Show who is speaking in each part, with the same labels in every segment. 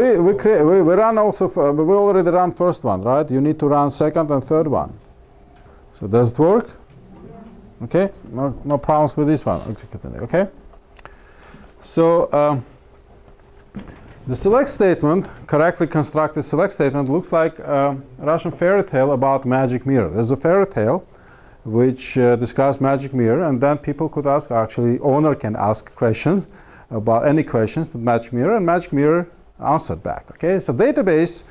Speaker 1: we run also, we already run first one, right? You need to run second and third one. So does it work? Okay, no problems with this one, okay? So the select statement, correctly constructed select statement, looks like a Russian fairy tale about magic mirror. There's a fairy tale which describes magic mirror, and then people could ask, actually owner can ask questions about any questions to magic mirror, and magic mirror answered back. Okay, so database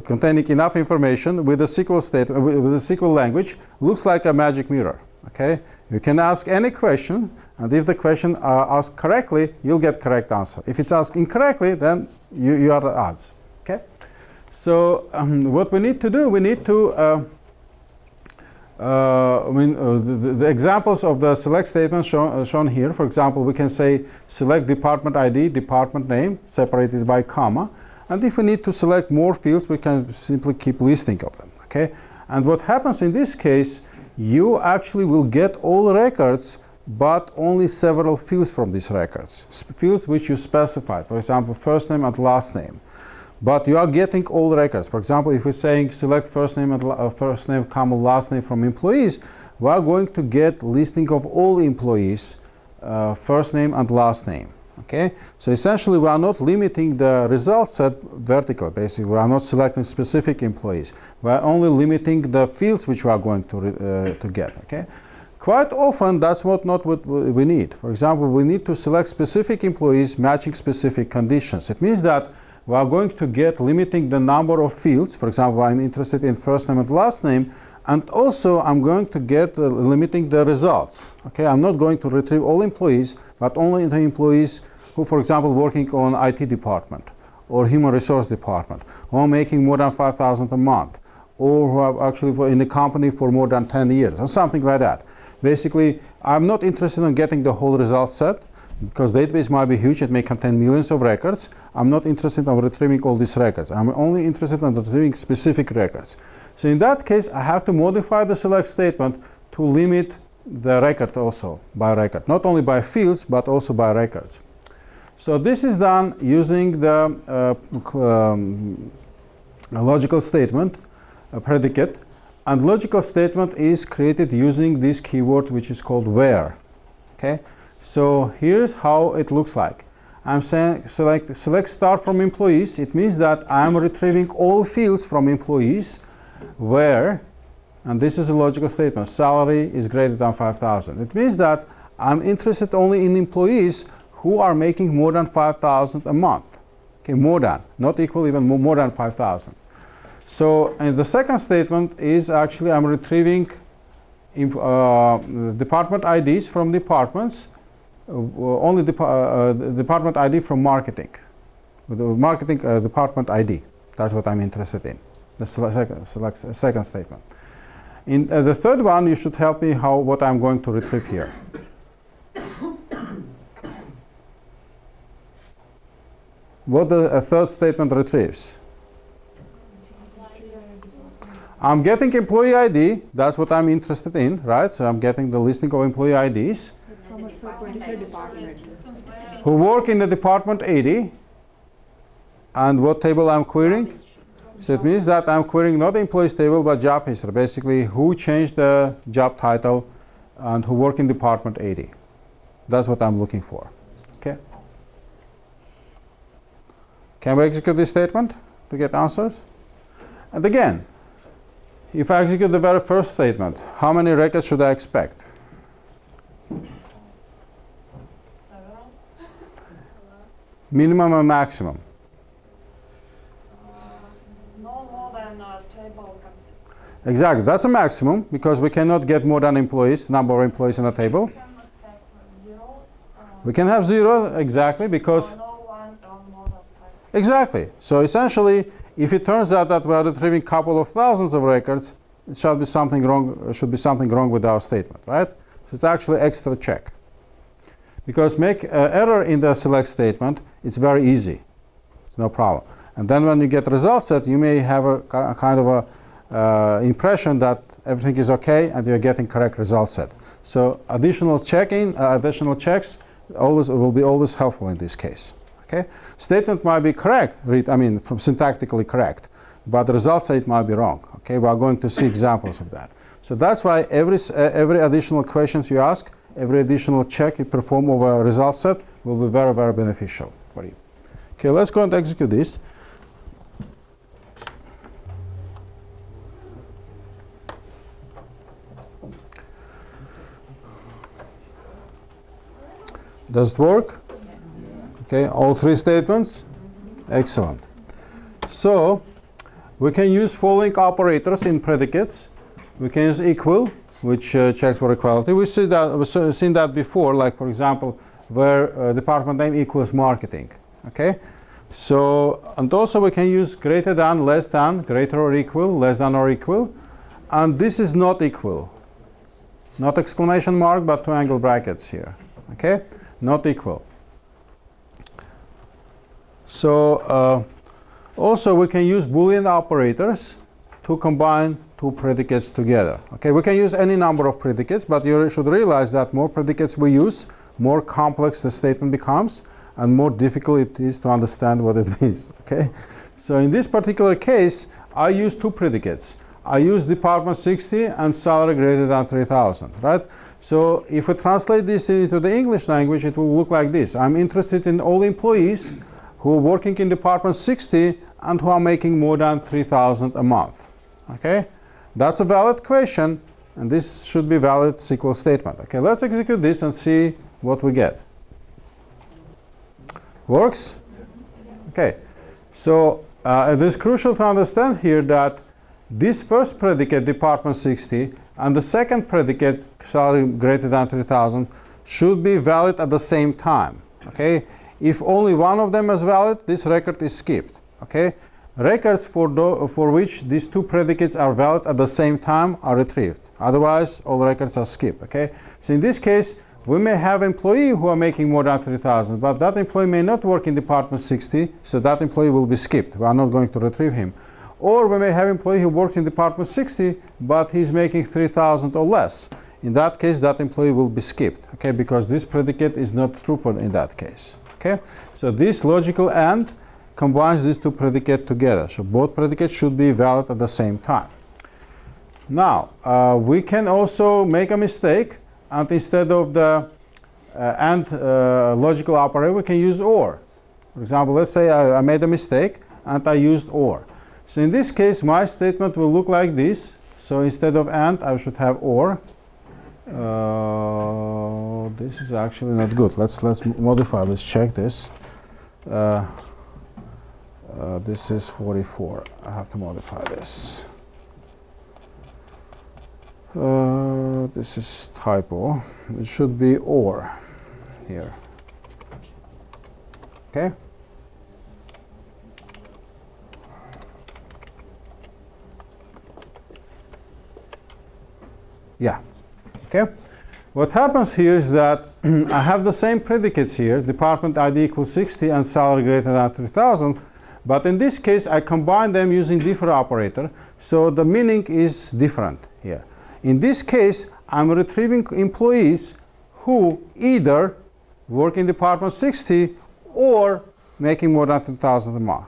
Speaker 1: containing enough information with a SQL statement, with a SQL language, looks like a magic mirror. Okay, you can ask any question, and if the question asked correctly, you'll get correct answer. If it's asked incorrectly, then you are at odds. Okay, so what we need to do, we need to the examples of the select statements shown here. For example, we can say select department ID, department name, separated by comma. And if we need to select more fields, we can simply keep listing of them. Okay. And what happens in this case, you actually will get all records, but only several fields from these records. Fields which you specified. For example, first name and last name. But you are getting all records. For example, if we're saying select first name and first name, comma, last name from employees, we are going to get listing of all employees, first name and last name. Okay, so essentially we are not limiting the result set vertically. Basically, we are not selecting specific employees. We are only limiting the fields which we are going to get. Okay, quite often that's not what we need. For example, we need to select specific employees matching specific conditions. It means that we are going to get limiting the number of fields. For example, I'm interested in first name and last name, and also I'm going to get limiting the results. Okay, I'm not going to retrieve all employees, but only the employees who, for example, working on IT department or human resource department, or making more than 5,000 a month, or who are actually in the company for more than 10 years, or something like that. Basically, I'm not interested in getting the whole result set, because database might be huge, it may contain millions of records. I'm not interested in retrieving all these records. I'm only interested in retrieving specific records. So in that case, I have to modify the select statement to limit the record also by record, not only by fields, but also by records. So this is done using the logical statement, a predicate, and logical statement is created using this keyword which is called where. Okay. So here's how it looks like. I'm saying select star from employees. It means that I'm retrieving all fields from employees where, and this is a logical statement, salary is greater than 5,000. It means that I'm interested only in employees who are making more than 5,000 a month. Okay, more than, not equal, even more than 5,000. So, and the second statement is actually I'm retrieving department IDs from departments. Only department ID from marketing. The marketing department ID. That's what I'm interested in. The second statement. In the third one, you should help me what I'm going to retrieve here. What the third statement retrieves. I'm getting employee ID. That's what I'm interested in, right? So I'm getting the listing of employee IDs. Who work in the department 80, and what table I'm querying? So it means that I'm querying not the employees table but job history, basically who changed the job title and who work in department 80. That's what I'm looking for. Okay. Can we execute this statement to get answers? And again, if I execute the very first statement, how many records should I expect? Minimum and maximum?
Speaker 2: No more than a table.
Speaker 1: Exactly, that's a maximum because we cannot get more than employees, number of employees in a table.
Speaker 2: We cannot have zero.
Speaker 1: We can have zero, exactly, because.
Speaker 2: No one or more than 5.
Speaker 1: Exactly. So essentially, if it turns out that we are retrieving a couple of thousands of records, it should be something wrong with our statement, right? So it's actually extra check. Because make error in the select statement, it's very easy. It's no problem. And then when you get result set, you may have a kind of a impression that everything is okay and you're getting correct result set. So additional checks will be always helpful in this case. Okay, statement might be correct, from syntactically correct, but the result state might be wrong. Okay, we are going to see examples of that. So that's why every additional questions you ask, every additional check you perform over a result set will be very, very beneficial for you. Okay, let's go and execute this. Does it work? Okay, all three statements? Excellent. So we can use following operators in predicates. We can use equal, which checks for equality. We've seen that before, like for example, where department name equals marketing. Okay, so, and also we can use greater than, less than, greater or equal, less than or equal, and this is not equal. Not exclamation mark, but two angle brackets here. Okay, not equal. So also we can use Boolean operators to combine two predicates together. Okay, we can use any number of predicates, but you should realize that more predicates we use, more complex the statement becomes, and more difficult it is to understand what it means. Okay, so in this particular case, I use two predicates. I use department 60 and salary greater than 3,000. Right? So if we translate this into the English language, it will look like this. I'm interested in all employees who are working in department 60 and who are making more than 3,000 a month. Okay, that's a valid question, and this should be valid SQL statement. Okay, let's execute this and see what we get. Works? Okay, so it is crucial to understand here that this first predicate, department 60, and the second predicate, salary greater than 3,000, should be valid at the same time. Okay, if only one of them is valid, this record is skipped. Okay, records for which these two predicates are valid at the same time are retrieved. Otherwise, all records are skipped. Okay, so in this case, we may have employee who are making more than 3,000, but that employee may not work in department 60, so that employee will be skipped. We are not going to retrieve him. Or we may have employee who works in department 60, but he's making 3,000 or less. In that case, that employee will be skipped. Okay, because this predicate is not true for in that case. Okay, so this logical AND combines these two predicates together. So both predicates should be valid at the same time. Now, we can also make a mistake, and instead of the AND logical operator, we can use OR. For example, let's say I made a mistake and I used OR. So in this case, my statement will look like this. So instead of AND, I should have OR. This is actually not good. Let's modify. Let's check this. This is 44. I have to modify this. This is typo. It should be OR here. Okay. Yeah. Okay. What happens here is that I have the same predicates here, department ID equals 60 and salary greater than 3,000, but in this case I combine them using different operator, so the meaning is different here. In this case, I'm retrieving employees who either work in department 60 or making more than 3,000 a month.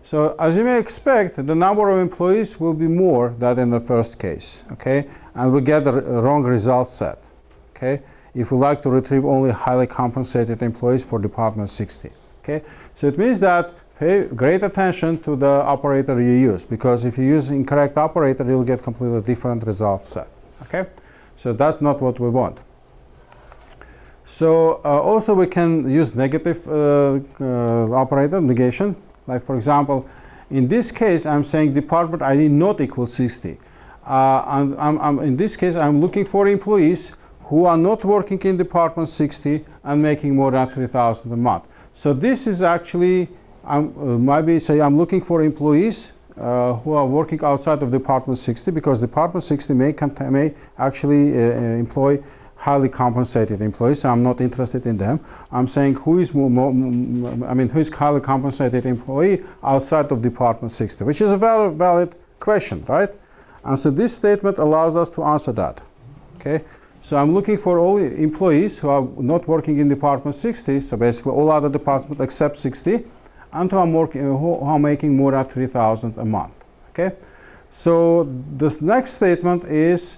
Speaker 1: So as you may expect, the number of employees will be more than in the first case, okay? And we get the wrong result set, okay? If we like to retrieve only highly compensated employees for department 60, okay? So it means that pay great attention to the operator you use, because if you use incorrect operator, you'll get completely different result set, okay? So that's not what we want. So also we can use negative operator, negation. Like for example, in this case, I'm saying department ID not equal 60. In this case, I'm looking for employees who are not working in department 60 and making more than 3,000 a month. So this is actually, maybe say I'm looking for employees who are working outside of department 60, because department 60 may actually employ highly compensated employees, so I'm not interested in them. I'm saying who is who's highly compensated employee outside of department 60, which is a very valid question, right? And so this statement allows us to answer that. Okay, So I'm looking for all employees who are not working in department 60, so basically all other departments except 60, and who are making more than 3,000 a month. Okay. So this next statement is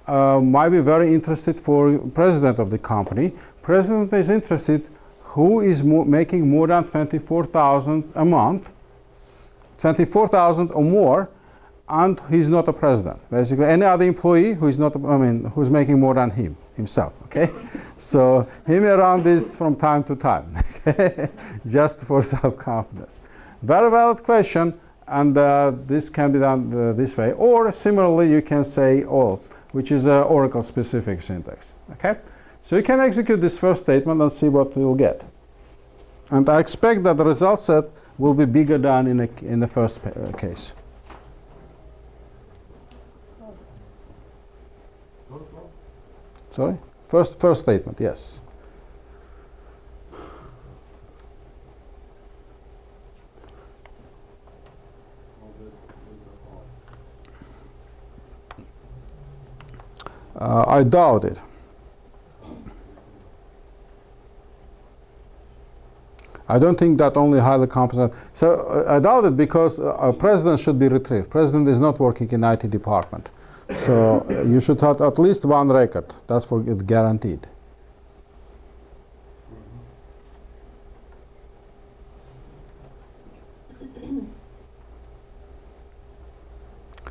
Speaker 1: might be very interested for president of the company. President is interested who is making more than 24,000 a month, 24,000 or more, and he's not a president. Basically, any other employee who is not, who's making more than himself. Okay, so him around this from time to time, just for self-confidence. Very valid question, and this can be done this way. Or similarly, you can say all, which is an Oracle-specific syntax. Okay, so you can execute this first statement and see what you'll get. And I expect that the result set will be bigger than in the first case. Sorry? First statement, yes. I doubt it. I don't think that only highly competent. So I doubt it because a president should be retrieved. President is not working in IT department. So you should have at least one record. That's for it guaranteed.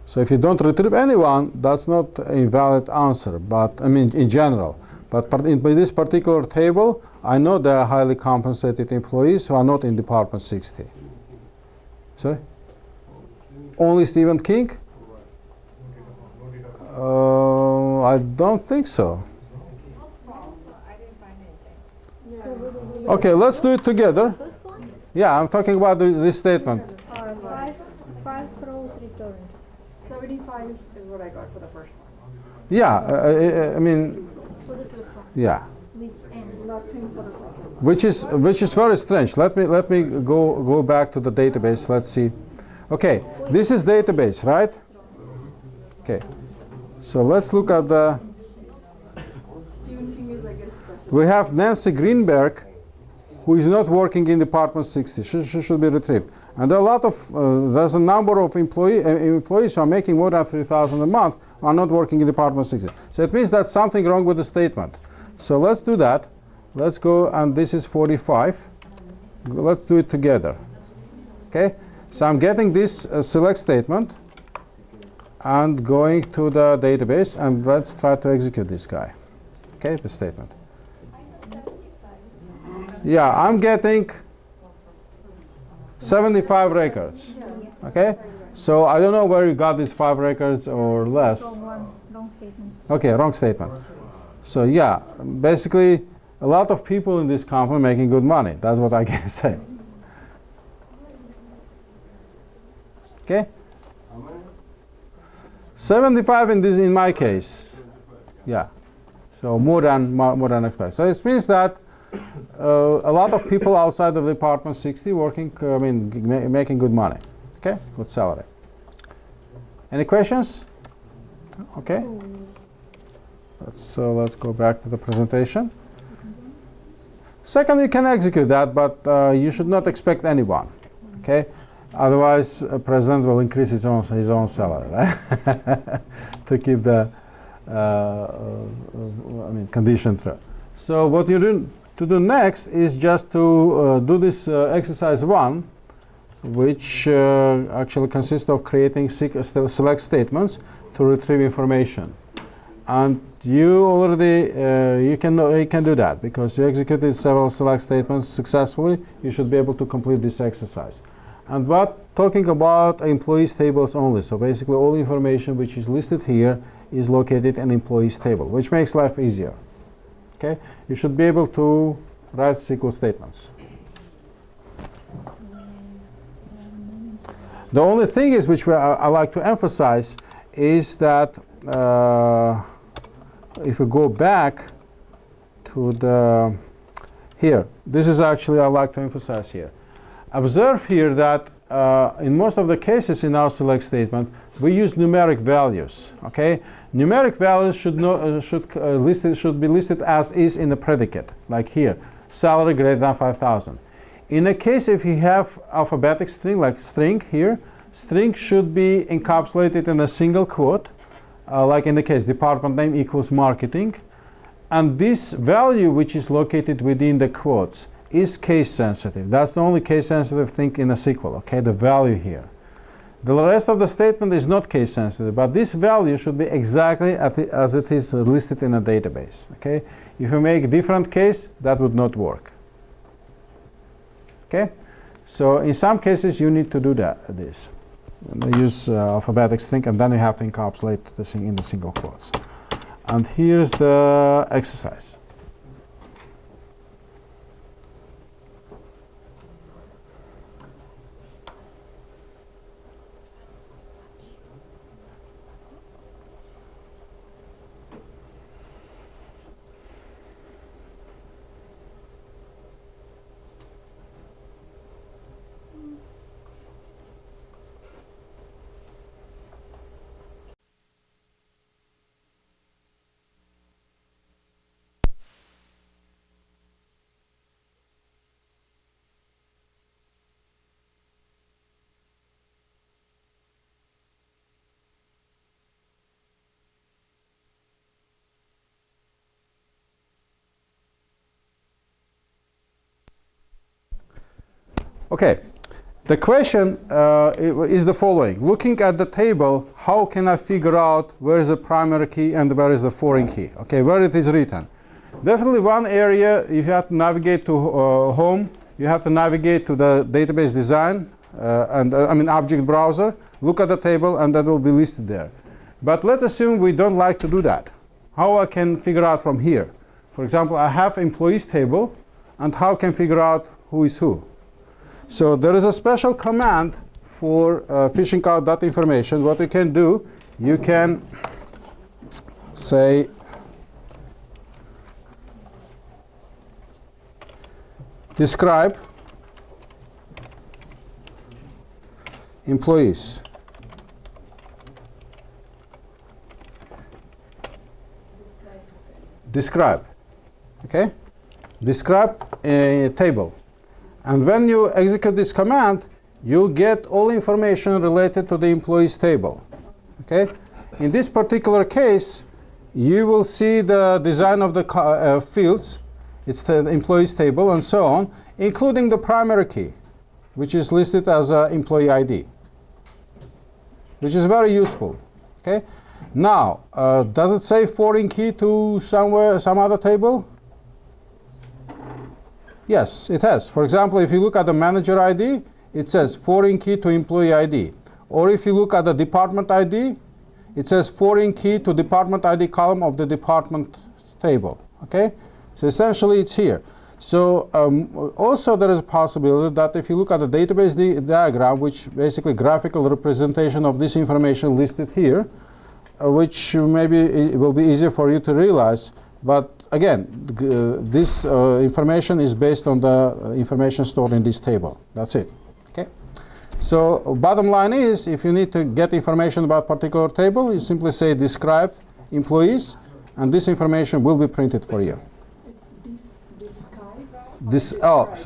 Speaker 1: So if you don't retrieve anyone, that's not an invalid answer. But I mean, in general. But in this particular table, I know there are highly compensated employees who are not in Department 60. Sorry? Only Stephen King? I don't think so. Okay, let's do it together. Yeah, I'm talking about this statement.
Speaker 3: 5 rows returned. 75 is what I got for the first one.
Speaker 1: Yeah, I mean,
Speaker 3: For the first one.
Speaker 1: yeah.
Speaker 3: Nothing for the second one.
Speaker 1: Which is very strange. Let me go back to the database. Let's see. Okay, this is database, right? Okay. So let's look at the.
Speaker 3: Stephen King is, I guess,
Speaker 1: We have Nancy Greenberg, who is not working in Department 60. She should be retrieved. And there are a lot of there's a number of employees who are making more than 3,000 a month who are not working in Department 60. So it means that's something wrong with the statement. So let's do that. Let's go, and this is 45. Let's do it together. Okay. So I'm getting this select statement and going to the database, and let's try to execute this guy. Okay, the statement. Yeah, I'm getting 75 records. Okay, so I don't know where you got these 5 records or less.
Speaker 3: Wrong statement.
Speaker 1: Okay, wrong statement. So yeah, basically a lot of people in this company making good money. That's what I can say. Okay, 75 in my case. Yeah, so more than expected. So it means that a lot of people outside of Department 60 working, making good money. Okay, good salary. Any questions? Okay. So let's go back to the presentation. Second, you can execute that, but you should not expect anyone. Okay, otherwise, president will increase his own salary, right? To keep the condition true. So what you do to do next is just to do this exercise 1, which actually consists of creating select statements to retrieve information. And you already you can do that because you executed several select statements successfully. You should be able to complete this exercise. And talking about employees tables only. So basically, all information which is listed here is located in employees table, which makes life easier. Okay, you should be able to write SQL statements. The only thing is which I like to emphasize is that if we go back to the here, this is actually I like to emphasize here. Observe here that in most of the cases in our select statement, we use numeric values. Okay, numeric values should be listed as is in the predicate, like here, salary greater than 5,000. In a case if you have alphabetic string, like string here, string should be encapsulated in a single quote, like in the case department name equals marketing, and this value which is located within the quotes is case sensitive. That's the only case sensitive thing in a SQL, okay, the value here. The rest of the statement is not case sensitive, but this value should be exactly as it is listed in a database, okay. If you make a different case, that would not work. Okay, so in some cases you need to do this. Use alphabetic string, and then you have to encapsulate the thing in the single quotes. And here's the exercise. Okay, the question is the following. Looking at the table, how can I figure out where is the primary key and where is the foreign key? Okay, where it is written. Definitely one area, if you have to navigate to home, you have to navigate to the database design object browser, look at the table, and that will be listed there. But let's assume we don't like to do that. How I can figure out from here? For example, I have employees table, and how can I figure out who is who? So there is a special command for fishing out that information. What you can do, you can say describe employees. Describe. Okay? Describe a table. And when you execute this command, you'll get all information related to the employees table. Okay? In this particular case, you will see the design of the fields. It's the employees table and so on, including the primary key, which is listed as employee ID, which is very useful. Okay? Now, does it say foreign key to some other table? Yes, it has. For example, if you look at the manager ID, it says foreign key to employee ID. Or if you look at the department ID, it says foreign key to department ID column of the department table. Okay? So essentially it's here. So also there is a possibility that if you look at the database diagram, which basically graphical representation of this information listed here, which maybe it will be easier for you to realize, but again, this information is based on the information stored in this table. That's it. Okay. So bottom line is, if you need to get information about particular table, you simply say describe employees, and this information will be printed for you. Describe.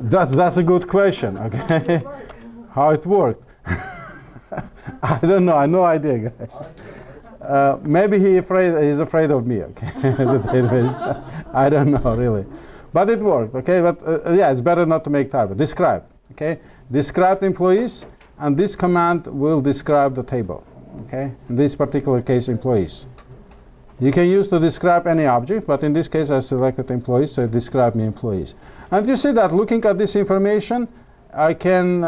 Speaker 1: That's a good question. Okay. How it worked. I don't know. I have no idea, guys. Maybe he's afraid of me. Okay, I don't know really, but it worked. Okay, but yeah, it's better not to make typo. Describe. Okay, describe employees, and this command will describe the table. Okay, in this particular case, employees. You can use to describe any object, but in this case, I selected employees, so describe me employees. And you see that looking at this information, I can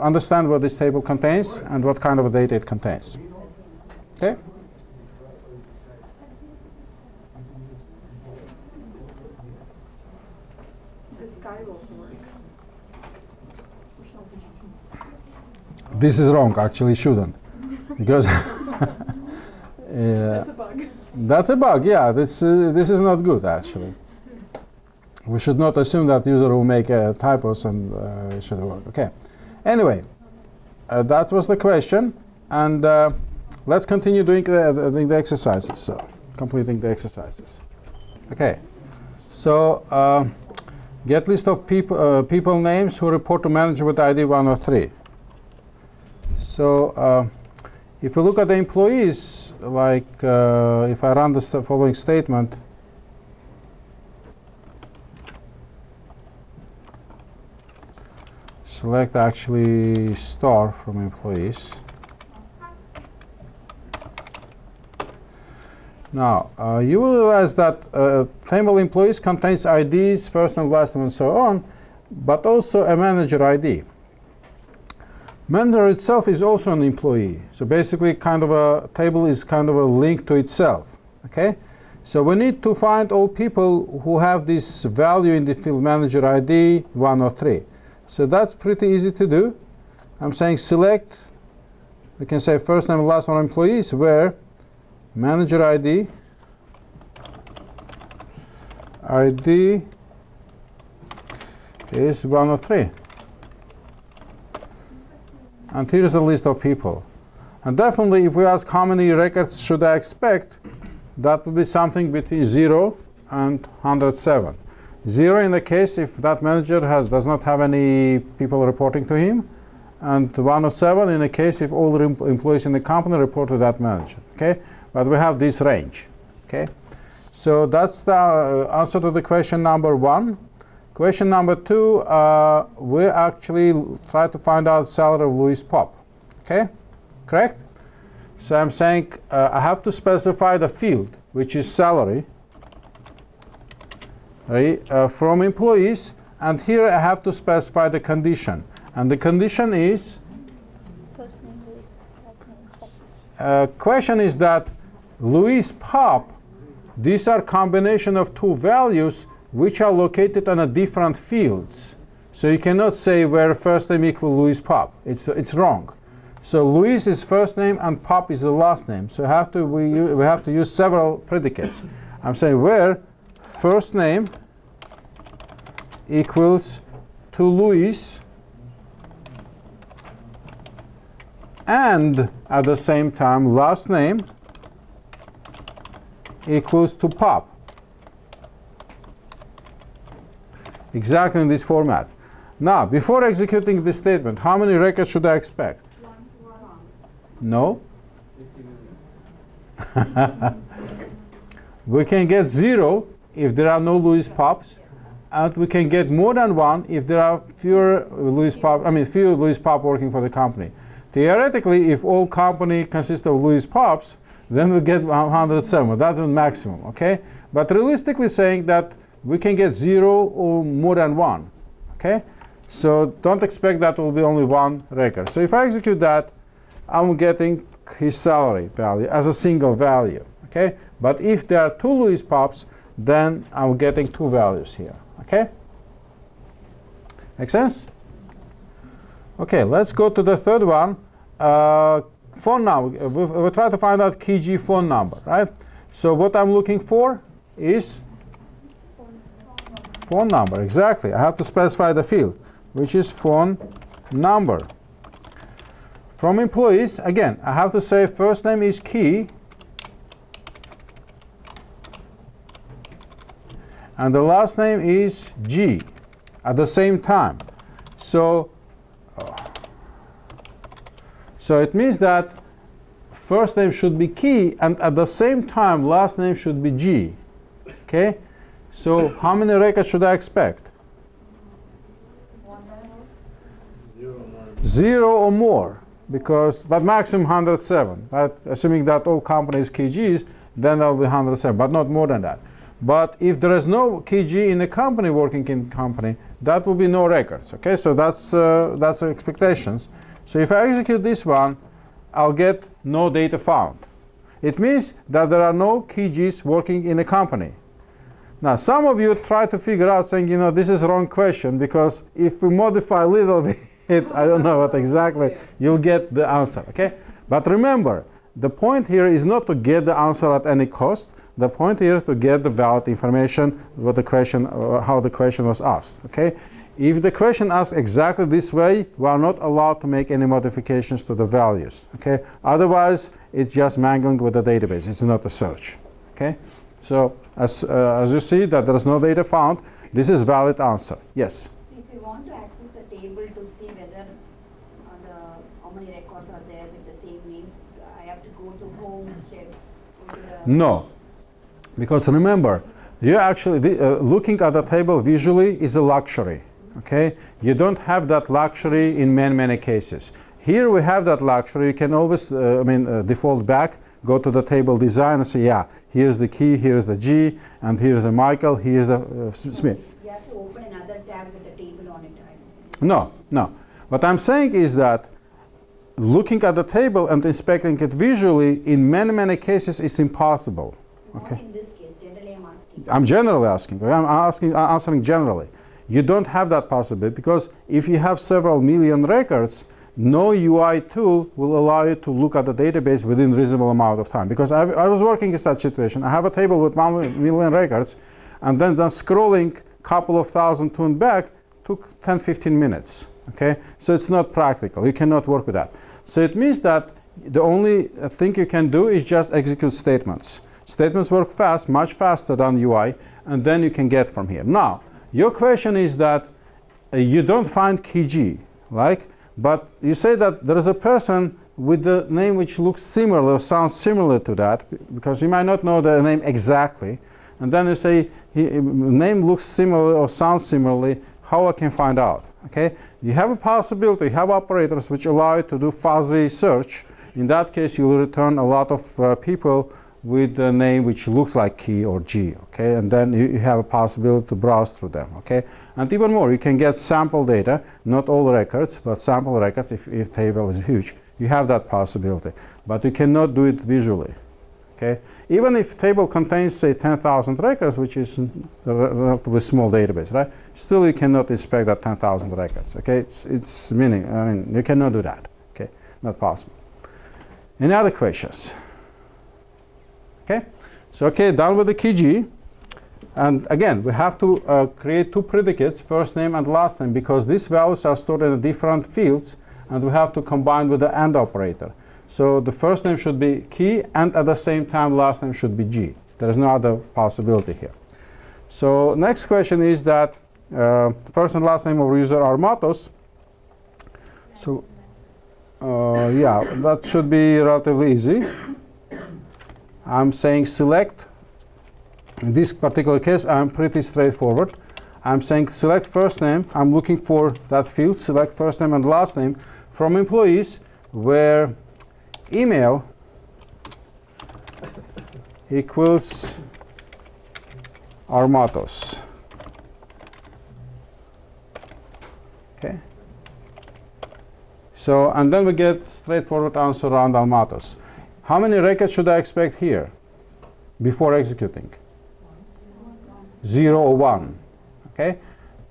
Speaker 1: understand what this table contains and what kind of data it contains. Okay?
Speaker 3: This guy also works.
Speaker 1: This is wrong, actually shouldn't. Because
Speaker 3: That's a bug.
Speaker 1: that's a bug, yeah. This is not good, actually. We should not assume that user will make typos and it should work. Okay. Anyway, that was the question, and let's continue doing the exercises. So, completing the exercises. Okay. So, get list of people names who report to manager with ID 103. So, if you look at the employees, like if I run the following statement, select actually star from employees. Now, you will realize that table employees contains IDs, first and last name and so on, but also a manager ID. Manager itself is also an employee. So basically kind of a table is kind of a link to itself. Okay? So we need to find all people who have this value in the field manager ID 103. So that's pretty easy to do. I'm saying select, we can say first name and last name employees where manager ID is 103. And here's a list of people. And definitely if we ask how many records should I expect, that would be something between 0 and 107. 0 in the case if that manager does not have any people reporting to him, and 107 in the case if all the employees in the company report to that manager. Okay, but we have this range. Okay, so that's the answer to the question number 1. Question number 2, we actually try to find out salary of Louis Pop. Okay, correct? So I'm saying I have to specify the field, which is salary, right, from employees, and here I have to specify the condition, and the condition is question is that Louis Pop, these are combination of two values which are located on a different fields. So you cannot say where first name equal Louis Pop. It's wrong. So Louis is first name and Pop is the last name. So we have to use several predicates. I'm saying where first name equals to Louis and at the same time last name equals to Pop. Exactly in this format. Now, before executing this statement, how many records should I expect?
Speaker 3: 1.
Speaker 1: No. We can get 0 if there are no Louis Pops, and we can get more than 1 if there are fewer Louis Pop. Fewer Louis Pop working for the company. Theoretically, if all company consists of Louis Pops, then we get 107. That's the maximum. Okay, but realistically saying that we can get 0 or more than 1. Okay, so don't expect that will be only 1 record. So if I execute that, I'm getting his salary value as a single value. Okay, but if there are 2 Louis Pops, then I'm getting 2 values here. Okay, make sense? Okay, let's go to the third one. Phone number. We'll try to find out KeyG phone number, right? So what I'm looking for is phone number. Exactly. I have to specify the field, which is phone number. From employees, again, I have to say first name is Key, and the last name is G at the same time. So it means that first name should be Key, and at the same time last name should be G. Okay? So how many records should I expect? 0 or more, but maximum 107. Right? Assuming that all companies KeyGs, then that will be 107, but not more than that. But if there is no KeyG in the company working in company, that will be no records. Okay, so that's expectations. So if I execute this one, I'll get no data found. It means that there are no KeyGs working in a company. Now, some of you try to figure out saying, this is a wrong question, because if we modify a little bit, I don't know what exactly, you'll get the answer, okay? But remember, the point here is not to get the answer at any cost, The point here is to get the valid information, what the question, how the question was asked. Okay. If the question asks exactly this way, we are not allowed to make any modifications to the values. Okay. Otherwise, it's just mangling with the database. It's not a search. Okay. So as you see that there is no data found, this is valid answer. Yes.
Speaker 4: So if you want to access the table to see whether how many records are there with the same name, I have to go to home, check.
Speaker 1: No, because remember, you actually looking at the table visually is a luxury. Okay, you don't have that luxury in many cases. Here we have that luxury. You can always, default back, go to the table design and say, yeah, here's the key, here's the G, and here's the Michael, here's the Smith.
Speaker 4: You have to open another tab with the table on it.
Speaker 1: No. What I'm saying is that looking at the table and inspecting it visually, in many cases, it's impossible. Okay.
Speaker 4: Not in this case. Generally, I'm asking.
Speaker 1: I'm generally asking. I'm answering generally. You don't have that possibility because if you have several million records, no UI tool will allow you to look at the database within reasonable amount of time. Because I was working in such situation. I have a table with 1 million records, and then scrolling couple of thousand to and back took 10-15 minutes. Okay, so it's not practical. You cannot work with that. So it means that the only thing you can do is just execute statements. Statements work fast, much faster than UI, and then you can get from here. Now, your question is that you don't find KeyG, but you say that there is a person with the name which looks similar or sounds similar to that, because you might not know the name exactly, and then you say name looks similar or sounds similarly. How I can find out? Okay, you have a possibility. You have operators which allow you to do fuzzy search. In that case, you will return a lot of people with a name which looks like Key or G. Okay, and then you have a possibility to browse through them. Okay, and even more, you can get sample data, not all records, but sample records. If table is huge, you have that possibility, but you cannot do it visually. Okay, even if table contains say 10,000 records, which is a relatively small database, right? Still, you cannot inspect that 10,000 records. Okay, it's meaning. You cannot do that. Okay, not possible. Any other questions? Okay, so done with the KeyG, and again we have to create two predicates, first name and last name, because these values are stored in different fields, and we have to combine with the AND operator. So the first name should be Key, and at the same time last name should be G. There is no other possibility here. So next question is that first and last name of user are Matos. So yeah, that should be relatively easy. I'm saying select. In this particular case, I'm pretty straightforward. I'm saying select first name. I'm looking for that field, select first name and last name from employees where email equals Armatos. Okay. So, and then we get straightforward answer around Almatos. How many records should I expect here before executing? 0 or 1. Okay.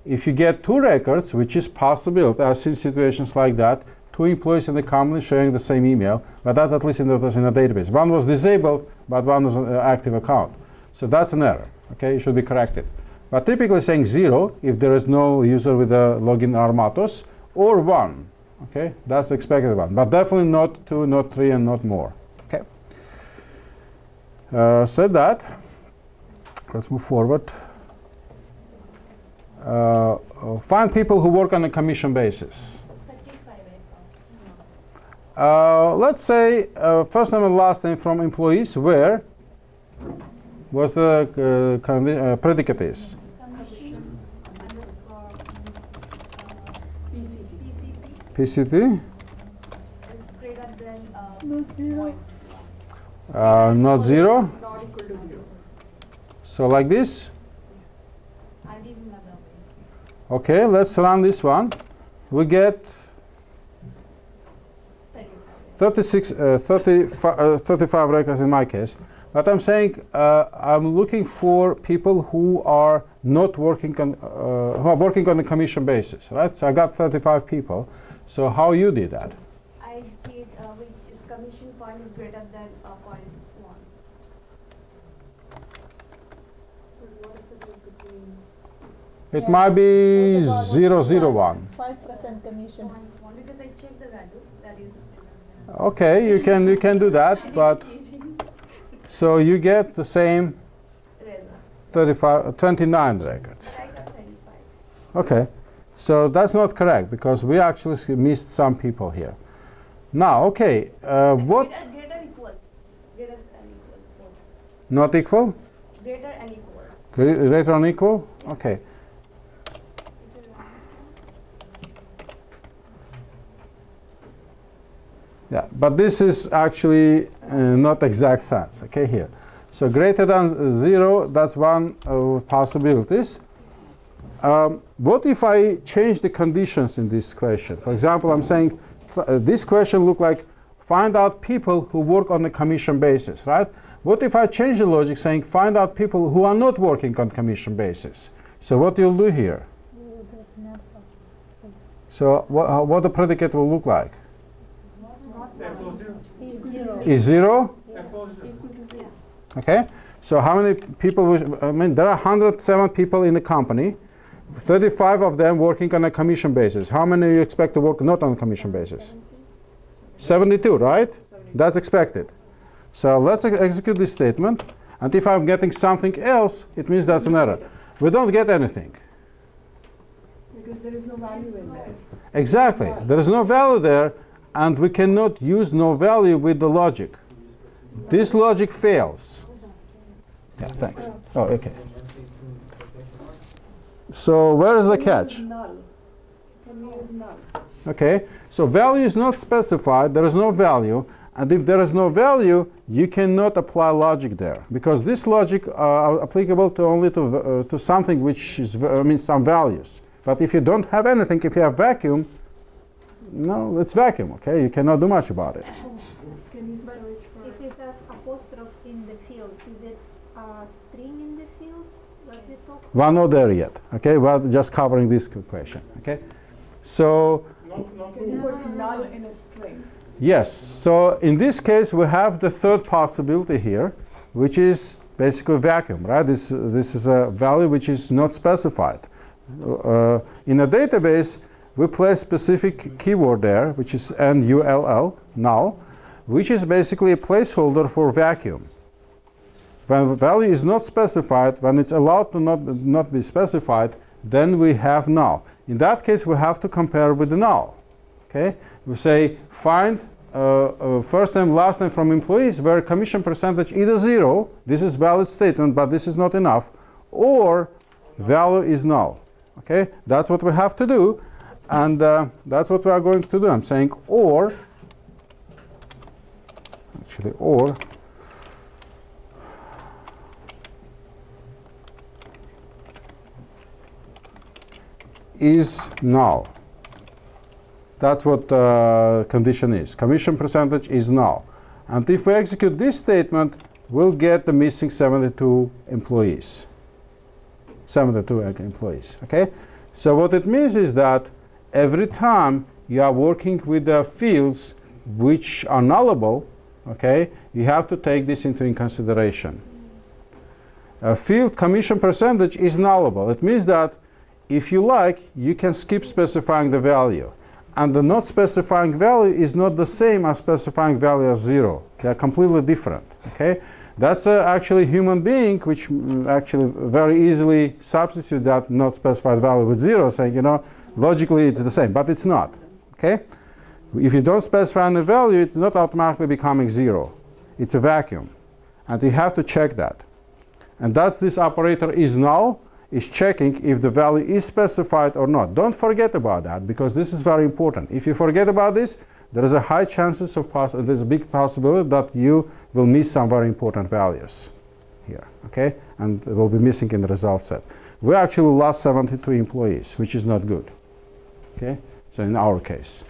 Speaker 1: If you get 2 records, which is possible, I've seen situations like that, 2 employees in the company sharing the same email, but that's at least in the database. One was disabled, but one was an active account. So that's an error. Okay, it should be corrected. But typically saying 0 if there is no user with a login Armatos, or 1. Okay, that's the expected one, but definitely not 2, not 3, and not more. Okay. Said that, let's move forward. Find people who work on a commission basis. Let's say first name and last name from employees where was the predicate is. PCT.
Speaker 2: It's greater than
Speaker 3: Not 0.
Speaker 1: Not 0.
Speaker 3: Not equal to 0.
Speaker 1: So like this.
Speaker 2: I didn't know.
Speaker 1: Okay, let's run this one. We get 35 records in my case. But I'm saying I'm looking for people who are not working on who are working on a commission basis, right? So I got 35 people. So how you did that?
Speaker 2: I did which is commission point is greater than 0.1.
Speaker 3: What if it was between?
Speaker 1: It
Speaker 5: Yeah.
Speaker 1: might be
Speaker 5: Oh my God,
Speaker 1: 001.
Speaker 5: 5% commission.
Speaker 2: One because I checked the value, that is.
Speaker 1: Okay, you can do that, but so you get the same 29 records.
Speaker 2: But I got 35.
Speaker 1: Okay, so that's not correct because we actually missed some people here. Now, okay, what?
Speaker 2: Greater equal. Greater and equal. Both.
Speaker 1: Not equal?
Speaker 2: Greater and equal.
Speaker 1: Greater or equal? Okay. Yeah, but this is actually not exact sense, okay, here. So greater than 0, that's one of possibilities. What if I change the conditions in this question? For example, I'm saying this question look like find out people who work on a commission basis, right? What if I change the logic saying find out people who are not working on commission basis? So what you'll do here? So what the predicate will look like? Is 0? Okay. So how many people? I mean, there are 107 people in the company. 35 of them working on a commission basis. How many you expect to work not on a commission basis? 72, right? That's expected. So let's execute this statement. And if I'm getting something else, it means that's an error. We don't get anything.
Speaker 3: Because there is no value in there.
Speaker 1: Exactly. There is no value there, and we cannot use no value with the logic. This logic fails. Yeah, thanks. Oh, okay. So where is the catch?
Speaker 3: Null. Can we use null?
Speaker 1: Okay, so value is not specified, there is no value, and if there is no value, you cannot apply logic there, because this logic are applicable to only to something which is, some values. But if you don't have anything, if you have vacuum, no, it's vacuum, okay? You cannot do much about it.
Speaker 3: Can you
Speaker 5: But
Speaker 3: search for?
Speaker 5: if it has apostrophe in the field, is it a string in the field that we talk?
Speaker 1: We're not there yet, okay? We're just covering this question, okay? So,
Speaker 3: Can you put null in a string?
Speaker 1: yes, so in this case, we have the third possibility here, which is basically vacuum, right? This is a value which is not specified. In a database, we place specific keyword there, which is null, null, which is basically a placeholder for vacuum. When value is not specified, when it's allowed to not be specified, then we have null. In that case, we have to compare with the null. Okay? We say find first name, last name from employees where commission percentage either 0, this is valid statement, but this is not enough, or value is null. Okay? That's what we have to do, and that's what we are going to do. I'm saying or, actually or, is null. That's what condition is. Commission percentage is null. And if we execute this statement, we'll get the missing 72 employees. 72 employees, okay? So what it means is that every time you are working with the fields which are nullable, okay, you have to take this into consideration. A field commission percentage is nullable. It means that if you like, you can skip specifying the value. And the not specifying value is not the same as specifying value as 0. They are completely different. Okay? That's actually a human being which actually very easily substitute that not specified value with 0, saying, you know, logically it's the same, but it's not. Okay? If you don't specify the value, it's not automatically becoming 0. It's a vacuum. And you have to check that. And that's this operator is null, is checking if the value is specified or not. Don't forget about that, because this is very important. If you forget about this, there is a high chances of there's a big possibility that you will miss some very important values here, okay? And will be missing in the result set. We actually lost 72 employees, which is not good, okay? So in our case,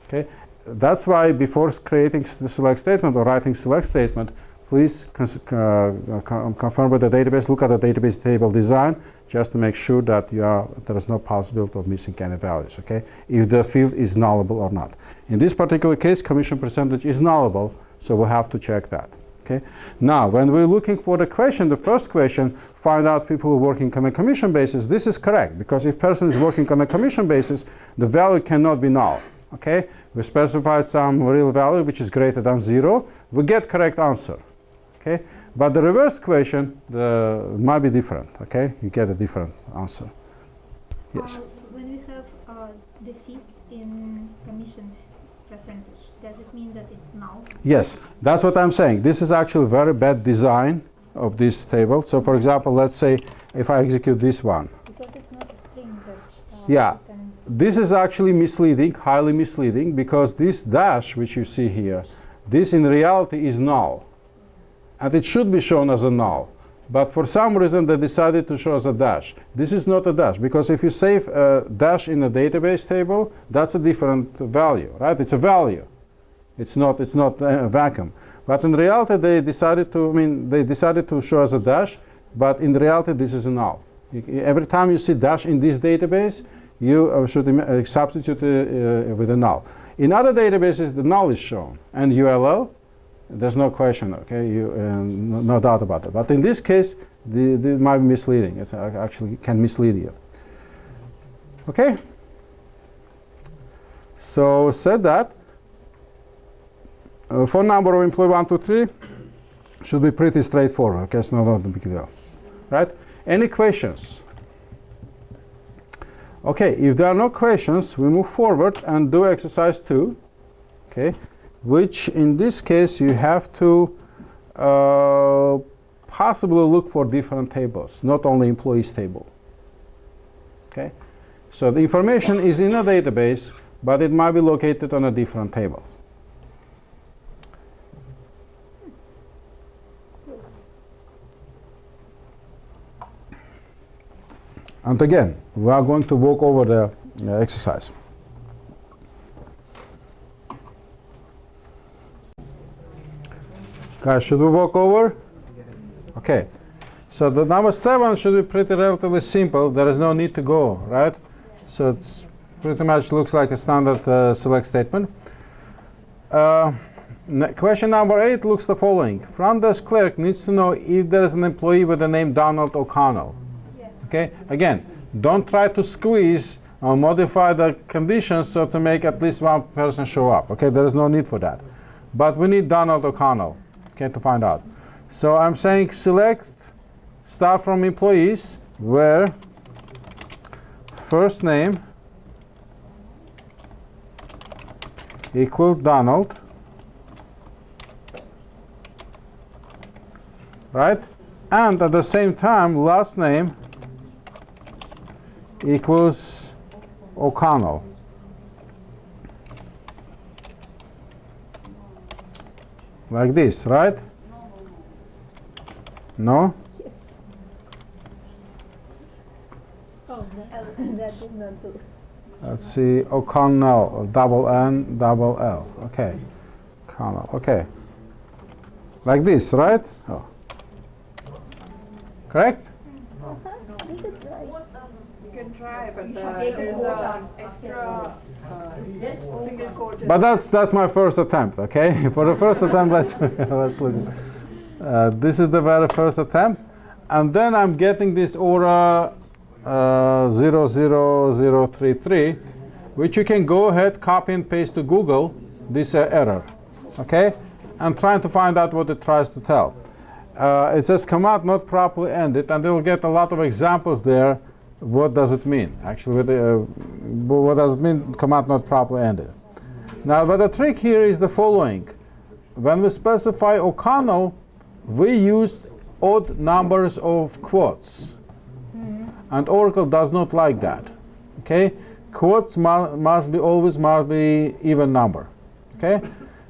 Speaker 1: okay? That's why before creating the select statement or writing select statement, please confirm with the database, look at the database table design, just to make sure that there is no possibility of missing any values, okay? If the field is nullable or not. In this particular case, commission percentage is nullable, so we have to check that. Okay. Now, when we're looking for the question, the first question, find out people who are working on a commission basis, this is correct, because if person is working on a commission basis, the value cannot be null. Okay. We specified some real value which is greater than 0. We get correct answer. Okay. But the reverse question might be different. Okay. You get a different answer. Yes.
Speaker 5: When we have the fees in commission percentage, does it mean that it's null?
Speaker 1: Yes, that's what I'm saying. This is actually very bad design of this table. So for example, let's say if I execute this one.
Speaker 5: Because it's not a string that
Speaker 1: Yeah, this is actually misleading, highly misleading, because this dash which you see here, this in reality is null. And it should be shown as a null. But for some reason they decided to show as a dash. This is not a dash, because if you save a dash in a database table, that's a different value, right? It's a value. It's not a vacuum. But in reality they decided to show as a dash, but in reality this is a null. Every time you see dash in this database, you should substitute with a null. In other databases the null is shown, and ULL, there's no question, okay, no doubt about it. But in this case, it might be misleading. It actually can mislead you. Okay? So, said that, phone number of employee 1, 2, 3 should be pretty straightforward. Okay, it's not a big deal. Right? Any questions? Okay, if there are no questions, we move forward and do exercise 2. Okay? Which in this case you have to possibly look for different tables, not only employees table. Okay, so the information is in a database, but it might be located on a different table. And again, we are going to walk over the exercise. Guys, should we walk over? Okay. So the number 7 should be pretty relatively simple. There is no need to go, right? So it's pretty much looks like a standard select statement. Question number 8 looks the following. Front desk clerk needs to know if there is an employee with the name Donald O'Connell.
Speaker 2: Yes.
Speaker 1: Okay. Again, don't try to squeeze or modify the conditions so to make at least one person show up. Okay. There is no need for that. But we need Donald O'Connell. Okay, to find out. So I'm saying select, start from employees, where first name equals Donald, right? And at the same time, last name equals O'Connell. Like this, right? No?
Speaker 5: Yes. Oh, that did not do.
Speaker 1: Let's see, O'Connell, double N, double L. Okay, O'Connell. Okay, like this, right? Oh. Correct?
Speaker 5: We could try.
Speaker 3: You can try, but
Speaker 4: You should take a
Speaker 3: there's
Speaker 4: vote
Speaker 3: an
Speaker 4: on
Speaker 3: extra single quote.
Speaker 1: But that's my first attempt. Okay, for the first attempt, let's look. This is the very first attempt, and then I'm getting this Aura 00033, which you can go ahead, copy and paste to Google this error, okay, and trying to find out what it tries to tell. It says command not properly ended, and you'll get a lot of examples there. What does it mean? Actually, what does it mean, command not properly ended? Now, but the trick here is the following. When we specify O'Connell, we use odd numbers of quotes. And Oracle does not like that. Okay? Quotes must be even number. Okay?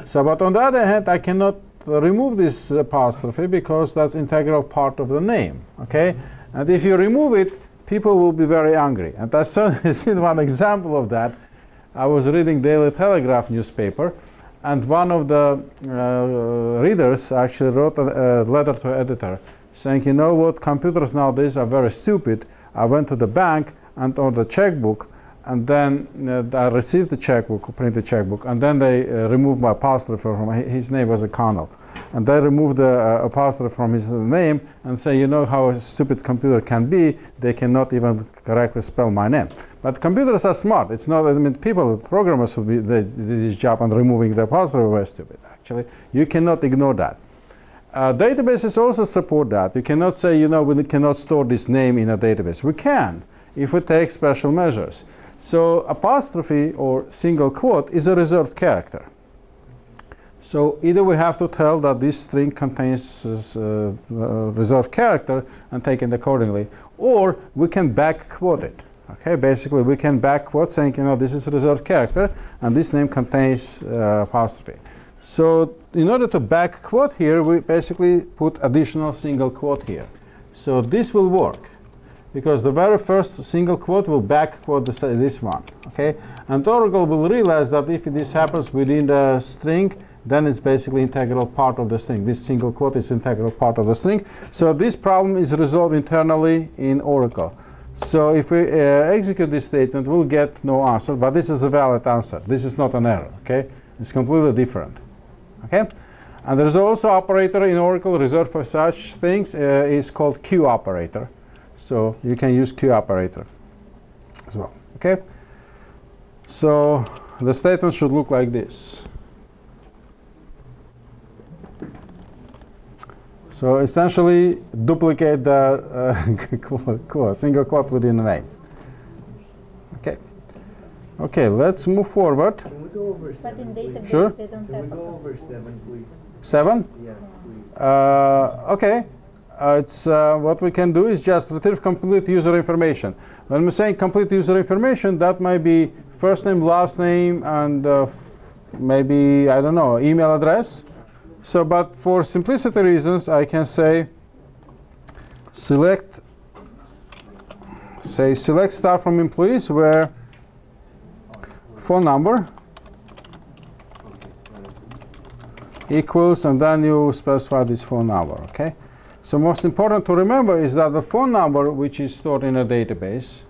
Speaker 1: So, but on the other hand, I cannot remove this apostrophe because that's integral part of the name. Okay? And if you remove it, people will be very angry. And I certainly seen one example of that. I was reading Daily Telegraph newspaper, and one of the readers actually wrote a letter to editor saying, you know what, computers nowadays are very stupid. I went to the bank and on the checkbook, and then I received the checkbook, printed checkbook, and then they removed my apostrophe from his name was O'Connell. and they remove the apostrophe from his name and say, you know how a stupid computer can be, they cannot even correctly spell my name. But computers are smart. It's not, I mean, people, programmers who did this job and removing the apostrophe were stupid, actually. You cannot ignore that. Databases also support that. You cannot say, you know, we cannot store this name in a database. We can, if we take special measures. So apostrophe or single quote is a reserved character. So either we have to tell that this string contains reserved character and take it accordingly, or we can back quote it. Okay, basically we can back quote saying, you know, this is a reserved character and this name contains apostrophe. So in order to back quote here, we basically put additional single quote here. So this will work because the very first single quote will back quote this one. Okay, and Oracle will realize that if this happens within the string, then it's basically integral part of the string. This single quote is integral part of the string. So this problem is resolved internally in Oracle. So if we execute this statement, we'll get no answer, but this is a valid answer. This is not an error, okay? It's completely different, okay? And there's also operator in Oracle reserved for such things, is called Q operator. So you can use Q operator as well, okay? So the statement should look like this. So essentially, duplicate the single quote within the name. Okay. Okay, let's move forward.
Speaker 6: Can we go over
Speaker 5: But
Speaker 6: 7,
Speaker 5: in
Speaker 6: please?
Speaker 5: database
Speaker 1: Sure.
Speaker 5: they don't
Speaker 6: Can
Speaker 5: have
Speaker 6: we go over 7, please?
Speaker 1: 7?
Speaker 6: Yeah, please.
Speaker 1: Okay. It's what we can do is just retrieve complete user information. When we're saying complete user information, that might be first name, last name, and maybe, I don't know, email address. So, but for simplicity reasons, I can say select star from employees where phone number equals, and then you specify this phone number, okay? So most important to remember is that the phone number which is stored in a database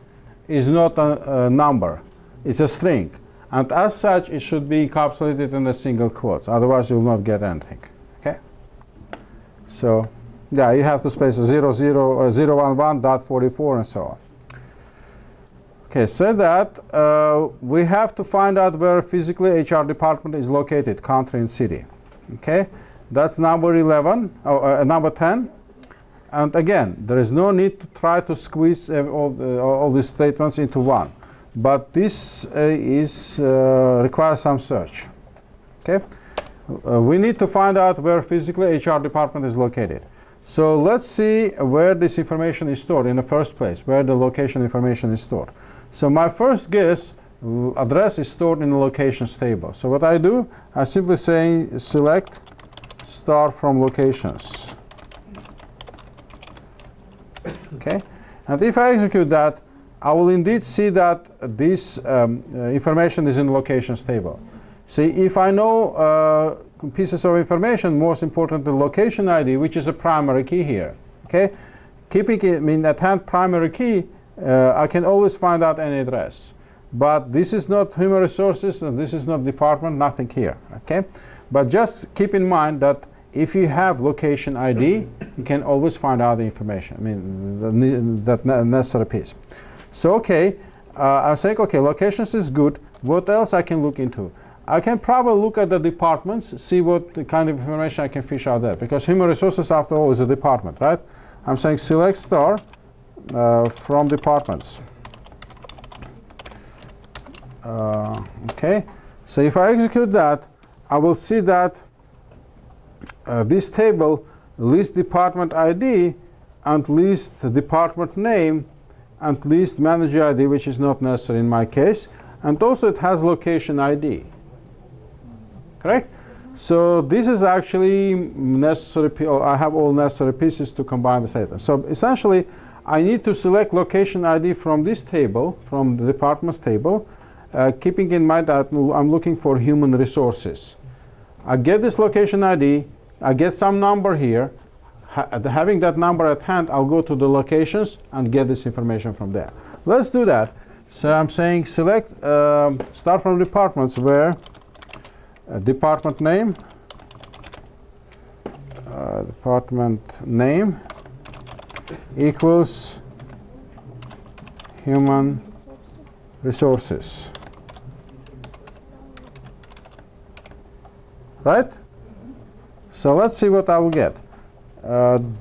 Speaker 1: is not a number, it's a string. And as such, it should be encapsulated in a single quotes. Otherwise, you will not get anything. Okay. So, yeah, you have to space 011.44 and so on. Okay. So that we have to find out where physically HR department is located, country and city. Okay. That's number 11. Number 10. And again, there is no need to try to squeeze all these statements into one. But this requires some search. Okay, we need to find out where physically HR department is located. So let's see where this information is stored in the first place, where the location information is stored. So my first guess, address is stored in the locations table. So what I do, I simply say select star from locations. Okay, and if I execute that, I will indeed see that this information is in the locations table. See, if I know pieces of information, most important the location ID, which is a primary key here. Okay, keeping it at hand primary key, I can always find out any address. But this is not human resources, and this is not department, nothing here. Okay, but just keep in mind that if you have location ID, you can always find out the information. I mean, that necessary piece. So okay, I'm saying okay, locations is good. What else I can look into? I can probably look at the departments, see what kind of information I can fish out there, because human resources, after all, is a department, right? I'm saying select star from departments. Okay, so if I execute that, I will see that this table lists department ID and lists department name and lists manager ID, which is not necessary in my case, and also it has location ID. Correct? So this is actually necessary. I have all necessary pieces to combine the statement. So essentially, I need to select location ID from this table, from the departments table, keeping in mind that I'm looking for human resources. I get this location ID, I get some number here. Having that number at hand, I'll go to the locations and get this information from there. Let's do that. So I'm saying select, start from departments where department name department name equals human resources. Right? So let's see what I will get.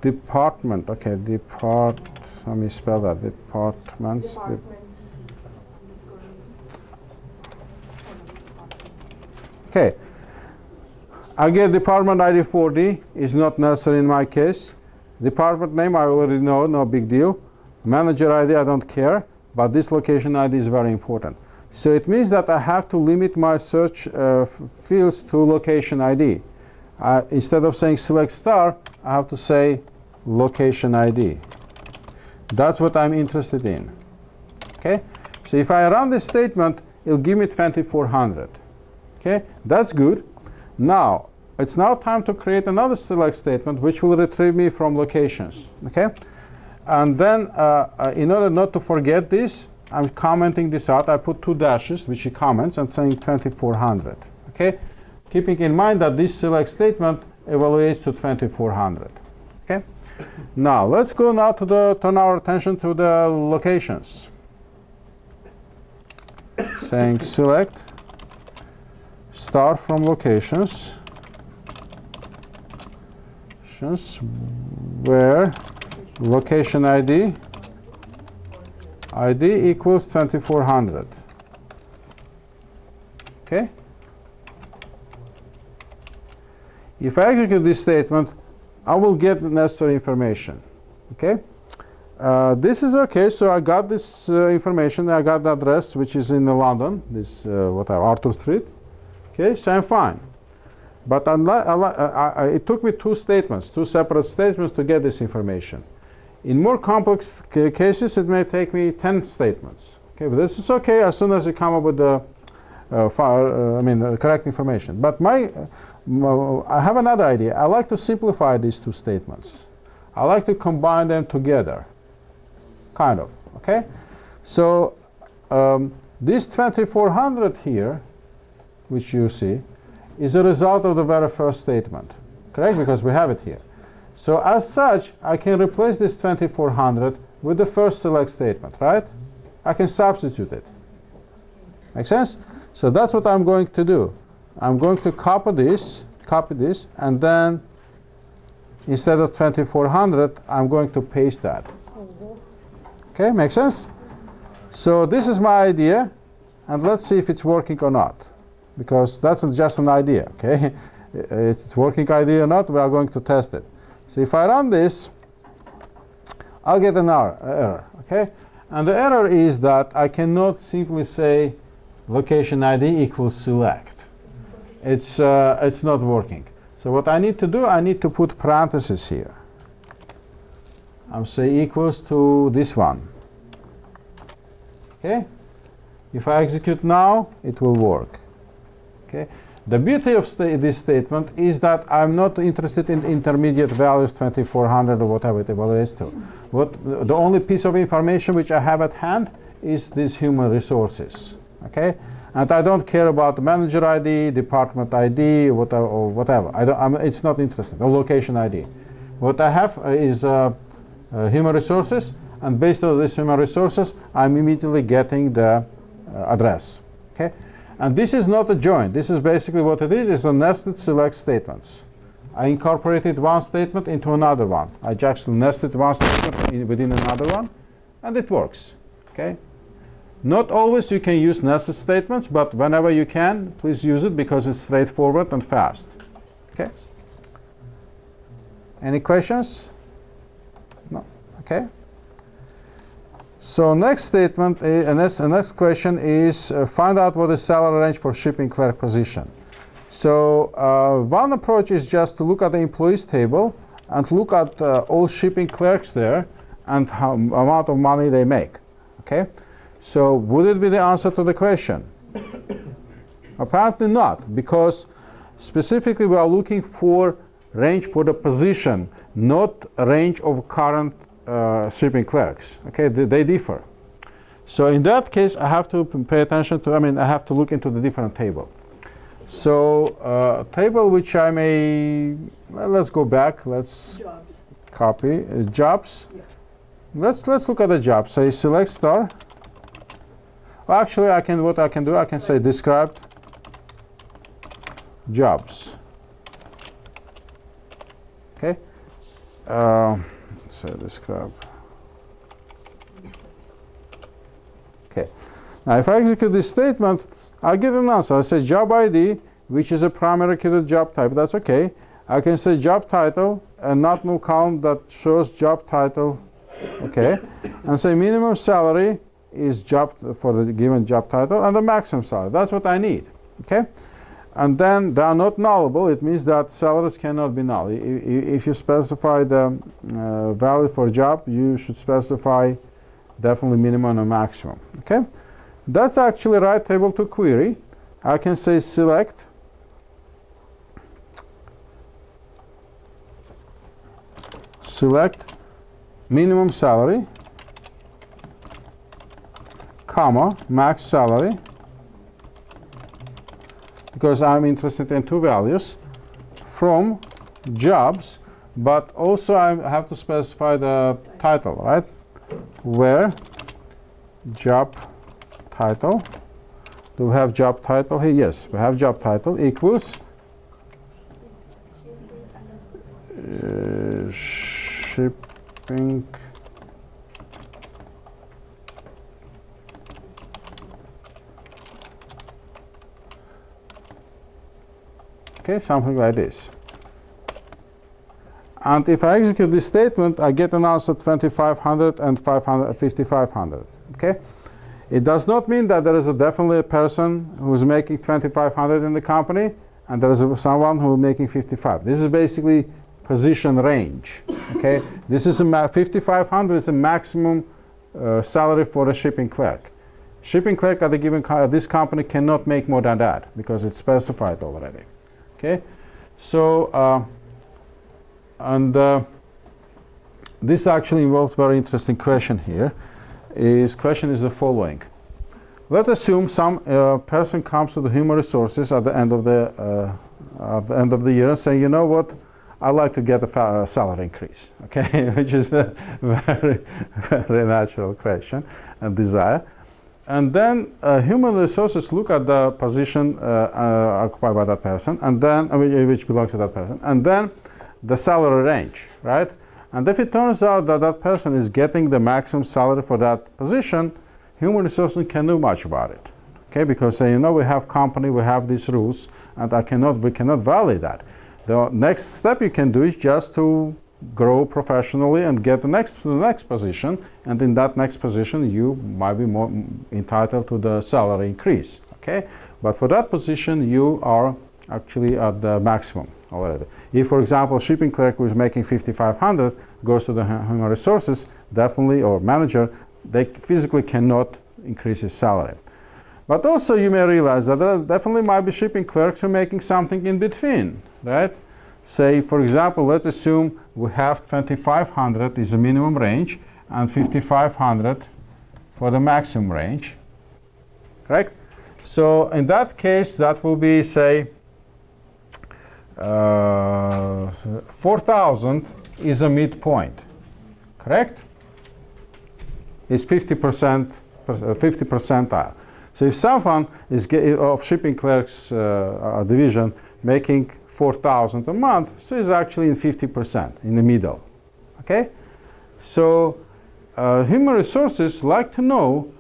Speaker 1: Department, okay, let me spell that, departments. Okay, I get department ID 40, is not necessary in my case. Department name I already know, no big deal. Manager ID I don't care, but this location ID is very important. So it means that I have to limit my search fields to location ID. Instead of saying select star, I have to say location ID. That's what I'm interested in. Okay? So if I run this statement, it'll give me 2400. Okay? That's good. Now, it's now time to create another select statement which will retrieve me from locations. Okay? And then, in order not to forget this, I'm commenting this out. I put 2 dashes, which he comments, and saying 2400. Okay? Keeping in mind that this select statement evaluates to 2400. Okay? Now, let's go now to turn our attention to the locations. Saying select star from locations where location ID equals 2400. Okay? If I execute this statement, I will get the necessary information. Okay? This is okay, so I got this information, I got the address which is in London, this whatever, Arthur Street. Okay, so I'm fine. But it took me 2 statements, 2 separate statements to get this information. In more complex cases, it may take me 10 statements. Okay, but this is okay as soon as you come up with the correct information. But I have another idea. I like to simplify these 2 statements. I like to combine them together, kind of. Okay, so this 2400 here, which you see, is a result of the very first statement, correct? Because we have it here. So as such, I can replace this 2400 with the first select statement, right? I can substitute it. Make sense? So that's what I'm going to do. I'm going to copy this, and then instead of 2400, I'm going to paste that. Okay, make sense? So this is my idea, and let's see if it's working or not. Because that's just an idea, okay? It's working idea or not, we are going to test it. So if I run this, I'll get an error, okay? And the error is that I cannot simply say location ID equals select. It's not working. So what I need to do, I need to put parentheses here. I'm say equals to this one. Okay? If I execute now, it will work. Okay. The beauty of this statement is that I'm not interested in intermediate values, 2400 or whatever it evaluates to. The only piece of information which I have at hand is these human resources. Okay, and I don't care about the manager ID, department ID, or whatever. It's not interesting. Or location ID. What I have is human resources, and based on these human resources, I'm immediately getting the address. Okay. And this is not a join. This is basically what it is. It's a nested select statements. I incorporated one statement into another one. I just nested one statement within another one, and it works. Okay. Not always you can use nested statements, but whenever you can, please use it because it's straightforward and fast. Okay. Any questions? No. Okay. So next statement, next question is find out what is salary range for shipping clerk position. So one approach is just to look at the employees table and look at all shipping clerks there and how amount of money they make. Okay. So would it be the answer to the question? Apparently not, because specifically we are looking for range for the position, not a range of current shipping clerks. Okay, they differ. So in that case, I have to pay attention to, I have to look into the different table. So table which I may, let's go back, let's
Speaker 3: Jobs.
Speaker 1: copy jobs.
Speaker 3: Yeah.
Speaker 1: Let's look at the job. Say select star. Well, actually, what I can do, I can say described jobs. Okay. So describe. Okay. Now, if I execute this statement, I get an answer. I say job ID, which is a primary key to job type. That's okay. I can say job title and not null column that shows job title. Okay. And say minimum salary is job for the given job title and the maximum salary. That's what I need. Okay. And then they are not nullable. It means that salaries cannot be null. If you specify the value for job, you should specify definitely minimum and maximum. Okay. That's actually right table to query. I can say select minimum salary, comma, max salary, because I'm interested in two values, from jobs, but also I have to specify the title, right? Where job title, do we have job title here? Yes, we have job title equals shipping okay, something like this. And if I execute this statement, I get an answer 2500 and 5500. Okay? It does not mean that there is definitely a person who is making 2500 in the company and there is someone who is making 55. This is basically position range. Okay? This is 5500 is the maximum salary for a shipping clerk. Shipping clerk at a given this company cannot make more than that because it's specified already. Okay? So this actually involves very interesting question here. Question is the following. Let's assume some person comes to the human resources at the end of the year and say, you know what, I'd like to get a salary increase. Okay, which is a very very natural question and desire. And then human resources look at the position occupied by that person, and then which belongs to that person, and then the salary range, right? And if it turns out that that person is getting the maximum salary for that position, human resources can do much about it, okay? Because you know, we have company, we have these rules, and we cannot violate that. The next step you can do is just to grow professionally and get to the next position, and in that next position you might be more entitled to the salary increase, okay? But for that position you are actually at the maximum already. If, for example, shipping clerk who is making 5500 goes to the human resources, definitely, or manager, they physically cannot increase his salary. But also you may realize that there definitely might be shipping clerks who are making something in between, right? Say, for example, let's assume we have 2500 is the minimum range and 5500 for the maximum range, correct? So in that case, that will be, say, 4000 is a midpoint, correct? It's 50 percentile. So if someone is of shipping clerks division making 4000 a month, so it's actually in 50% in the middle, okay? So human resources like to know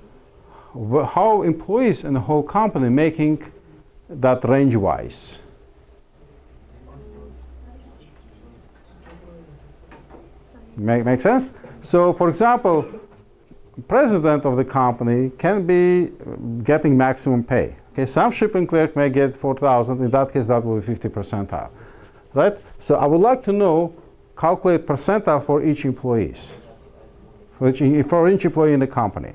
Speaker 1: how employees in the whole company making that range-wise. Make sense? So, for example, president of the company can be getting maximum pay. Okay, some shipping clerk may get 4000. In that case, that will be 50 percentile, right? So, I would like to know, calculate percentile for each employee, for each employee in the company.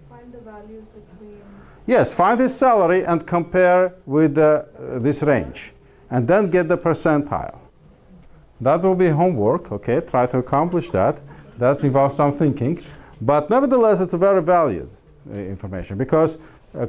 Speaker 3: Find the values between.
Speaker 1: Yes, find his salary and compare with this range, and then get the percentile. That will be homework, okay? Try to accomplish that. That involves some thinking. But nevertheless, it's a very valued information because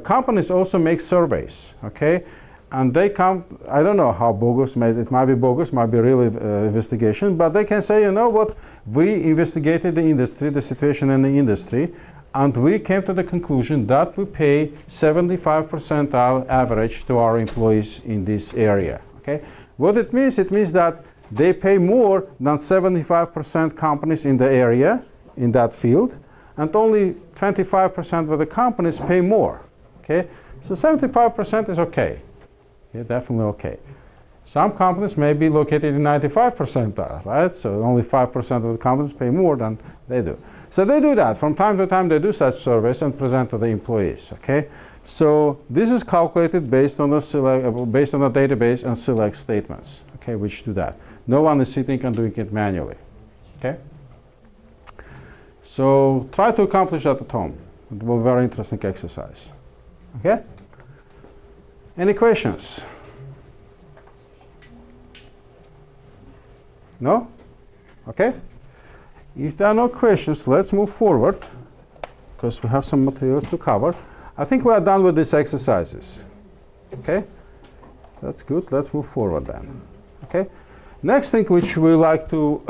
Speaker 1: companies also make surveys, okay? and they come, I don't know how bogus, it might be bogus, might be really investigation, but they can say, you know what, we investigated the industry, the situation in the industry, and we came to the conclusion that we pay 75 percentile average to our employees in this area. Okay, what it means that they pay more than 75% companies in the area, in that field, and only 25% of the companies pay more. Okay, so 75% is okay. Okay, definitely okay. Some companies may be located in 95 percentile, right? So only 5% of the companies pay more than they do. So they do that. From time to time, they do such surveys and present to the employees, okay? So this is calculated based on the database and select statements, okay, which do that. No one is sitting and doing it manually, okay? So try to accomplish that at home. It will be a very interesting exercise, okay? Any questions? No? Okay. If there are no questions, let's move forward, because we have some materials to cover. I think we are done with these exercises. Okay? That's good. Let's move forward then. Okay? Next thing which we like to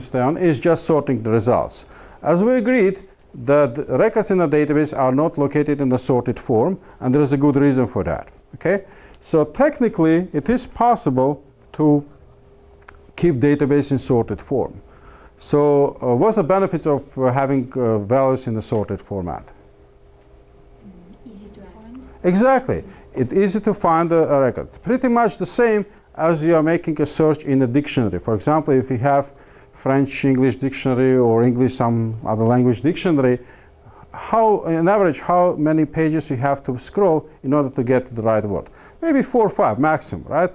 Speaker 1: stay on is just sorting the results. As we agreed, the records in the database are not located in the sorted form, and there is a good reason for that. Okay? So technically, it is possible to keep database in sorted form. So what's the benefit of having values in the sorted format?
Speaker 5: Easy to find.
Speaker 1: Exactly. It's easy to find a record. Pretty much the same as you are making a search in a dictionary. For example, if you have French-English dictionary or English some other language dictionary, on average, how many pages you have to scroll in order to get to the right word? Maybe 4 or 5 maximum, right?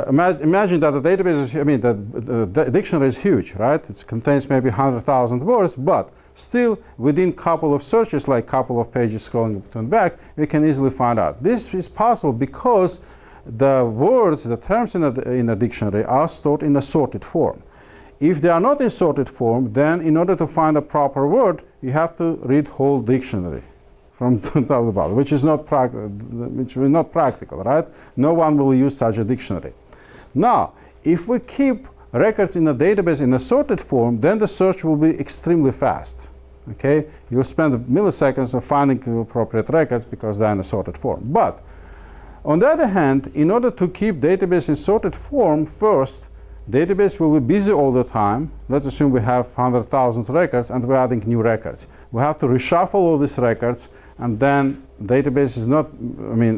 Speaker 1: Imagine that the database is, the dictionary is huge, right? It contains maybe 100,000 words, but still within couple of searches, like couple of pages scrolling between back, we can easily find out. This is possible because the words, the terms in a dictionary are stored in a sorted form. If they are not in sorted form, then in order to find a proper word, you have to read whole dictionary from top to bottom, which is not practical, right? No one will use such a dictionary. Now, if we keep records in a database in a sorted form, then the search will be extremely fast. Okay, you'll spend milliseconds of finding the appropriate records because they're in a sorted form. But on the other hand, in order to keep database in sorted form, first, database will be busy all the time. Let's assume we have 100,000 records and we're adding new records. We have to reshuffle all these records, and then database is not,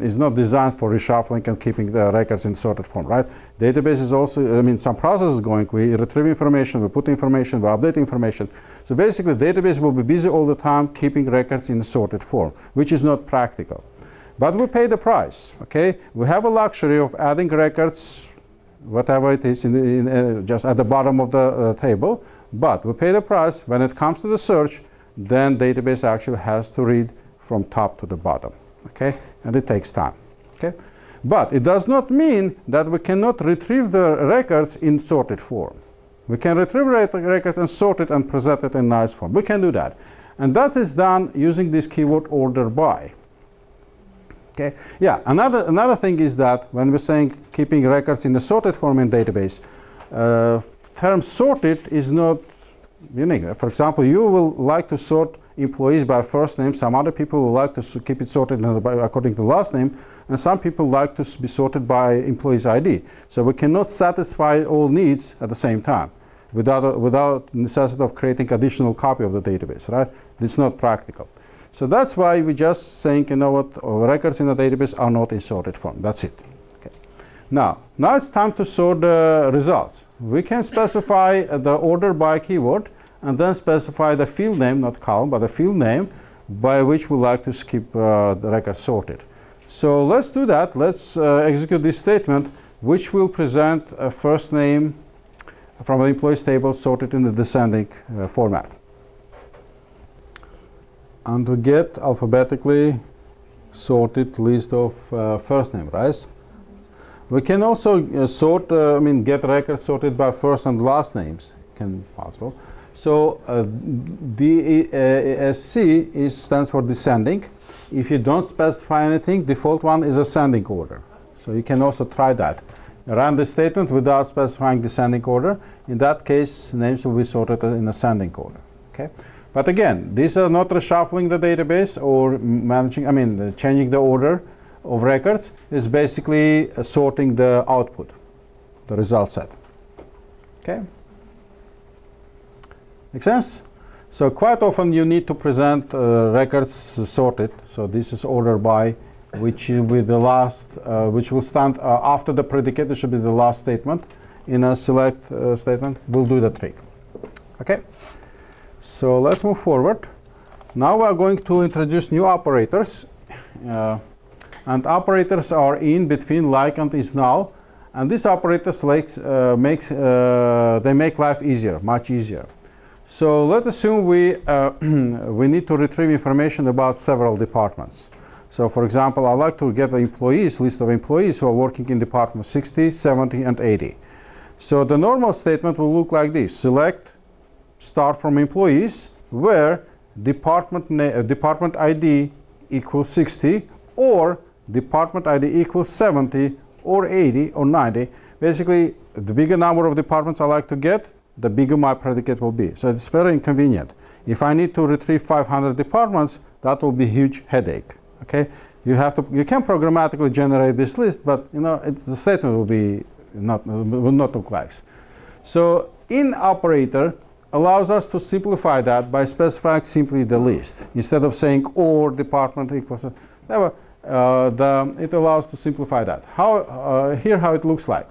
Speaker 1: is not designed for reshuffling and keeping the records in sorted form, right? Database is also, some process is going. We retrieve information, we put information, we update information. So basically, database will be busy all the time keeping records in sorted form, which is not practical. But we pay the price, okay? We have a luxury of adding records, whatever it is, just at the bottom of the table. But we pay the price. When it comes to the search, then database actually has to read from top to the bottom, okay? And it takes time, okay? But it does not mean that we cannot retrieve the records in sorted form. We can retrieve records and sort it and present it in nice form. We can do that. And that is done using this keyword order by. Okay. Yeah, another thing is that when we're saying keeping records in the sorted form in database, term sorted is not unique. For example, you will like to sort employees by first name. Some other people will like to keep it sorted according to last name, and some people like to be sorted by employee's ID. So we cannot satisfy all needs at the same time without necessity of creating additional copy of the database, right? It's not practical. So that's why we're just saying, you know what, records in the database are not in sorted form. That's it. Okay. Now it's time to sort the results. We can specify the order by keyword and then specify the field name, not column, but the field name by which we like to keep the record sorted. So let's do that. Let's execute this statement, which will present a first name from the employees table sorted in the descending format. And we get alphabetically sorted list of first name, right? We can also get records sorted by first and last names. Can be possible. So DSC stands for descending. If you don't specify anything, default one is ascending order. So you can also try that. Run the statement without specifying descending order. In that case, names will be sorted in ascending order. Okay, but again, these are not reshuffling the database or managing. I mean, changing the order of records. Is basically sorting the output, the result set. Okay, make sense? So quite often you need to present records sorted. So this is order by, which will be the last, which will stand after the predicate. This should be the last statement in a select statement. Will do the trick. Okay. So let's move forward. Now we are going to introduce new operators, and operators are in, between, like, and is null. And these operators make life easier, much easier. So let's assume we need to retrieve information about several departments. So for example, I'd like to get the list of employees who are working in department 60, 70, and 80. So the normal statement will look like this. Select start from employees where department ID equals 60 or department ID equals 70 or 80 or 90. Basically, the bigger number of departments I like to get, the bigger my predicate will be. So it's very inconvenient. If I need to retrieve 500 departments, that will be a huge headache. Okay, you can programmatically generate this list, but the statement will not look like. So in operator allows us to simplify that by specifying simply the list instead of saying or department equals. It allows to simplify that. Here how it looks like.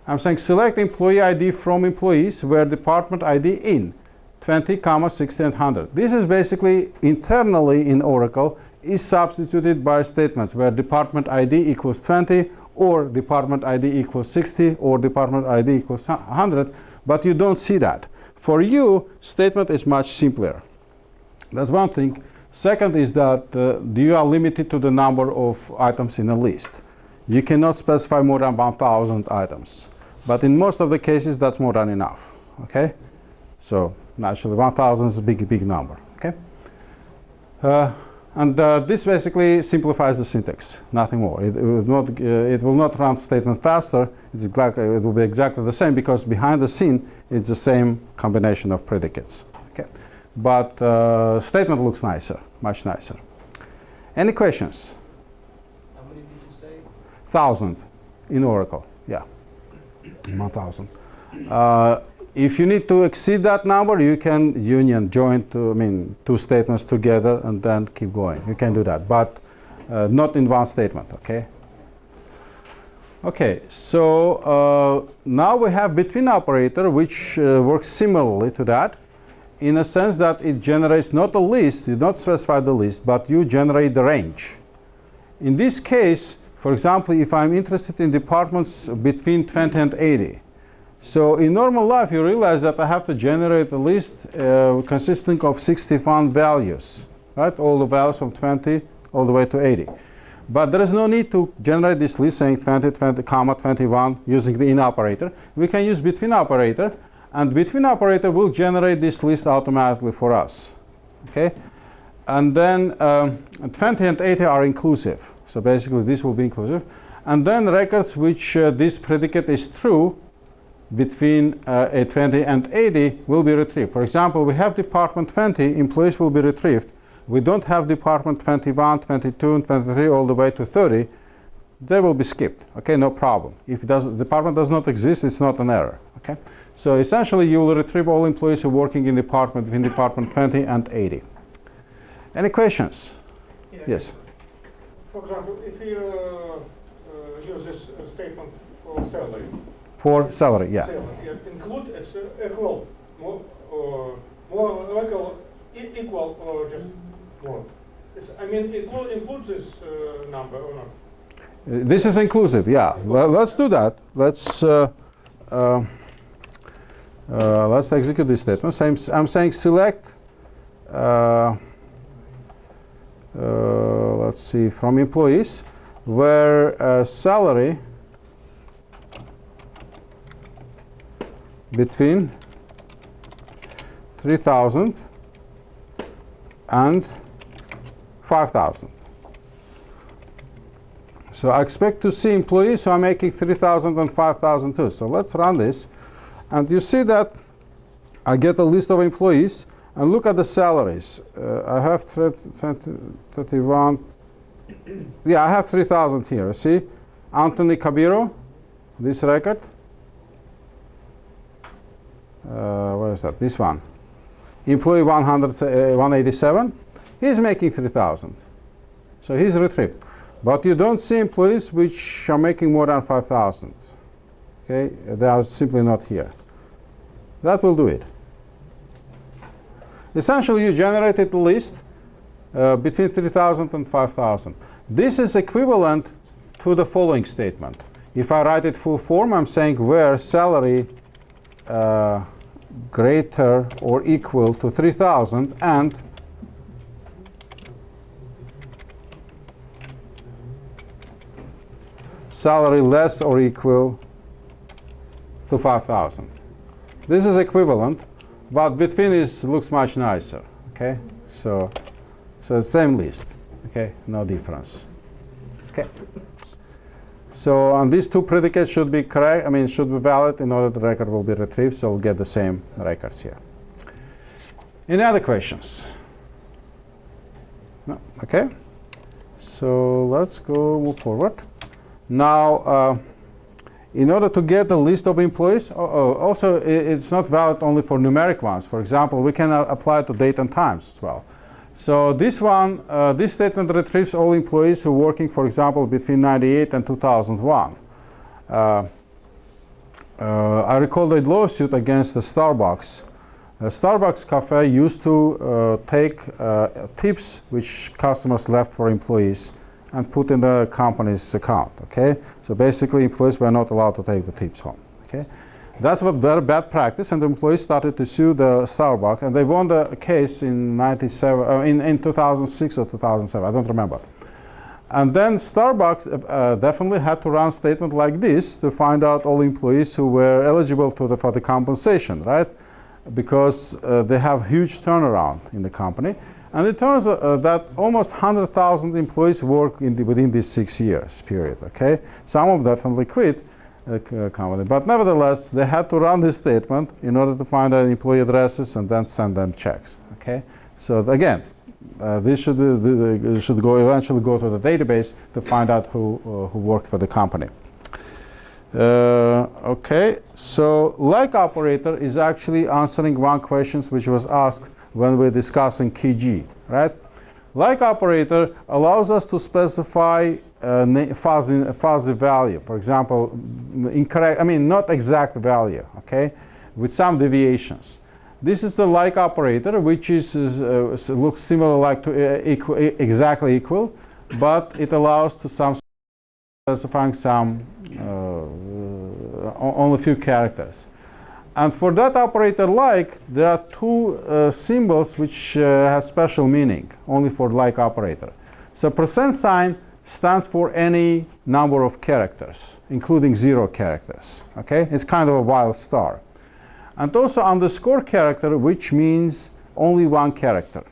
Speaker 1: I'm saying select employee ID from employees where department ID in 20, 60, and 100. This is basically internally in Oracle is substituted by statements where department ID equals 20 or department ID equals 60 or department ID equals 100, but you don't see that. For you, statement is much simpler. That's one thing. Second is that you are limited to the number of items in a list. You cannot specify more than 1,000 items. But in most of the cases, that's more than enough. Okay? So naturally, 1,000 is a big number. Okay? This basically simplifies the syntax, nothing more. It will not run statements faster. It will be exactly the same because behind the scene, it's the same combination of predicates. Okay, but statement looks nicer, much nicer. Any questions?
Speaker 6: How many did you say?
Speaker 1: 1,000 in Oracle. Yeah, 1,000. If you need to exceed that number, you can join two statements together and then keep going. You can do that, but not in one statement, okay? Okay, so now we have between operator, which works similarly to that, in a sense that it generates not a list, you don't specify the list, but you generate the range. In this case, for example, if I'm interested in departments between 20 and 80, so in normal life, you realize that I have to generate a list consisting of 61 values, right? All the values from 20 all the way to 80. But there is no need to generate this list saying 20, 20, comma, 21 using the in operator. We can use between operator, and between operator will generate this list automatically for us. Okay? And then 20 and 80 are inclusive. So basically, this will be inclusive. And then records which this predicate is true between 20 and 80 will be retrieved. For example, we have department 20, employees will be retrieved. We don't have department 21, 22, 23, all the way to 30. They will be skipped. Okay, no problem. If department does not exist, it's not an error. Okay, so essentially you will retrieve all employees who are working in department between department 20 and 80. Any questions?
Speaker 7: Yeah.
Speaker 1: Yes.
Speaker 7: For example, if you use this statement for salary.
Speaker 1: For salary, yeah.
Speaker 7: Salary, include it's equal, more equal or just more. Includes this number or not?
Speaker 1: This is inclusive, yeah. Well, let's do that. Let's execute this statement. I'm saying select. Let's see, from employees, where salary between 3,000 and 5,000. So I expect to see employees who are making 3,000 and 5,000 too. So let's run this. And you see that I get a list of employees and look at the salaries. I have 31. Yeah, I have 3,000 here. See? Anthony Cabiro, this record. Where is that? This one. Employee 187. He's making 3,000. So he's retrieved. But you don't see employees which are making more than 5,000. Okay? They are simply not here. That will do it. Essentially, you generated a list between 3,000 and 5,000. This is equivalent to the following statement. If I write it full form, I'm saying where salary greater or equal to 3,000 and salary less or equal to 5,000. This is equivalent, but between looks much nicer. Okay, so same list. Okay, no difference. Okay. So and these two predicates should be correct. I mean, should be valid in order the record will be retrieved. So we'll get the same records here. Any other questions? No. Okay. So let's go move forward. Now, in order to get a list of employees, also it's not valid only for numeric ones. For example, we can apply to date and times as well. So this one, this statement retrieves all employees who are working, for example, between 98 and 2001. I recall the lawsuit against the Starbucks. Starbucks cafe used to take tips which customers left for employees and put in the company's account. Okay, so basically employees were not allowed to take the tips home. Okay, that's what very bad practice, and the employees started to sue the Starbucks, and they won the case in 2006 or 2007. I don't remember. And then Starbucks definitely had to run a statement like this to find out all employees who were eligible for the compensation, right? Because they have huge turnaround in the company. And it turns out that almost 100,000 employees work within this 6 years period. Okay, some of them definitely quit the company, but nevertheless they had to run this statement in order to find out employee addresses and then send them checks. Okay, so again, this should eventually go to the database to find out who worked for the company. Okay, so like operator is actually answering one question which was asked when we're discussing KeyG, right? Like operator allows us to specify fuzzy value. For example, incorrect, I mean not exact value, okay, with some deviations. This is the like operator, which looks similar like to exactly equal, but it allows to specifying some only a few characters. And for that operator like, there are two symbols which have special meaning, only for like operator. So %sign stands for any number of characters, including 0 characters. Okay, it's kind of a wild star. And also underscore character, which means only one character.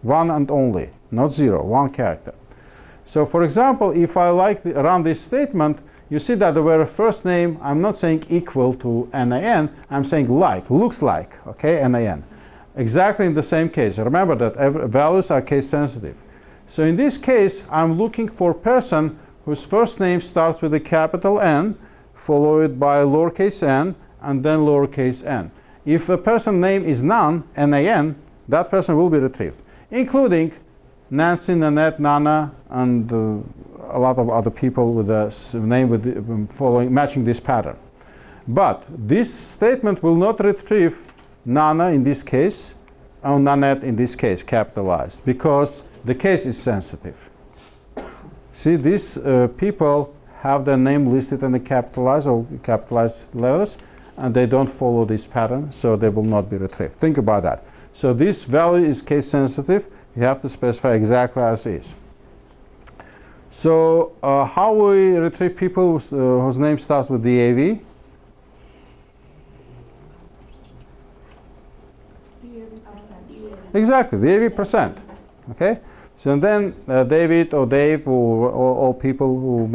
Speaker 1: One and only, not 0, one character. So for example, if I run this statement, you see that the very first name, I'm not saying equal to NaN, I'm saying like, looks like, okay, NaN. Exactly in the same case. Remember that values are case sensitive. So in this case, I'm looking for a person whose first name starts with a capital N, followed by lowercase n, and then lowercase n. If a person name is none, NaN, that person will be retrieved, including Nancy, Nanette, Nana, and a lot of other people with a name matching this pattern. But this statement will not retrieve Nana in this case, or Nanette in this case, capitalized, because the case is sensitive. See, these people have their name listed in the capitalized or capitalized letters, and they don't follow this pattern, so they will not be retrieved. Think about that. So this value is case sensitive. You have to specify exactly as is. So how we retrieve people whose name starts with DAV? Exactly, DAV %. Okay, So and then David or Dave or all people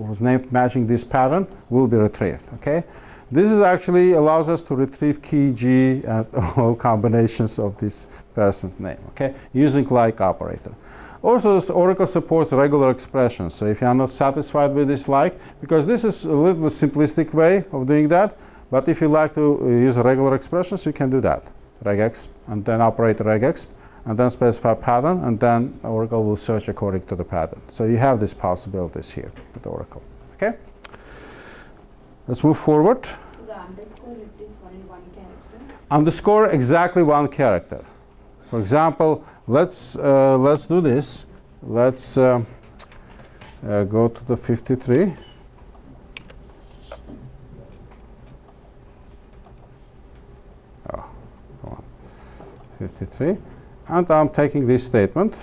Speaker 1: whose name matching this pattern will be retrieved. Okay, this is actually allows us to retrieve KeyG and all combinations of this person's name. Okay, using like operator. Also, Oracle supports regular expressions. So if you are not satisfied with this like, because this is a little bit simplistic way of doing that, but if you like to use regular expressions, you can do that. Regex and then operator regex, and then specify pattern, and then Oracle will search according to the pattern. So you have these possibilities here with Oracle. Okay? Let's move forward.
Speaker 4: So the underscore it is only one character?
Speaker 1: Underscore exactly one character. For example, let's do this. Let's go to the 53. Oh, come on. 53. And I'm taking this statement.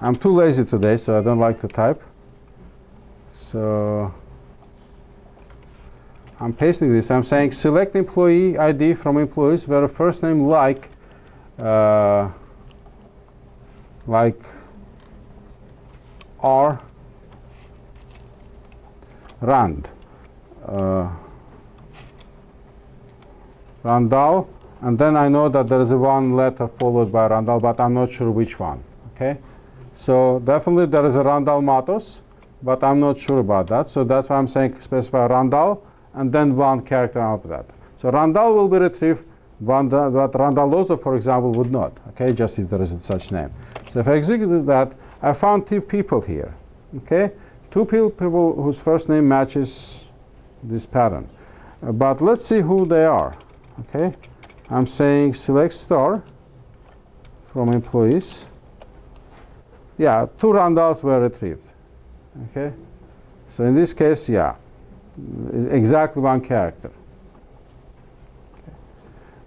Speaker 1: I'm too lazy today, so I don't like to type. So I'm pasting this. I'm saying select employee ID from employees where a first name like R Rand Randall, and then I know that there is a one letter followed by Randall, but I'm not sure which one. Okay, so definitely there is a Randall Matos, but I'm not sure about that. So that's why I'm saying specify Randall and then one character after that. So Randall will be retrieved, but Randall also, for example, would not. Okay, just if there isn't such name. So if I execute that, I found two people here. Okay, two people whose first name matches this pattern. But let's see who they are. Okay, I'm saying select star from employees. Yeah, two Randalls were retrieved. Okay, so in this case, yeah, exactly one character. Okay.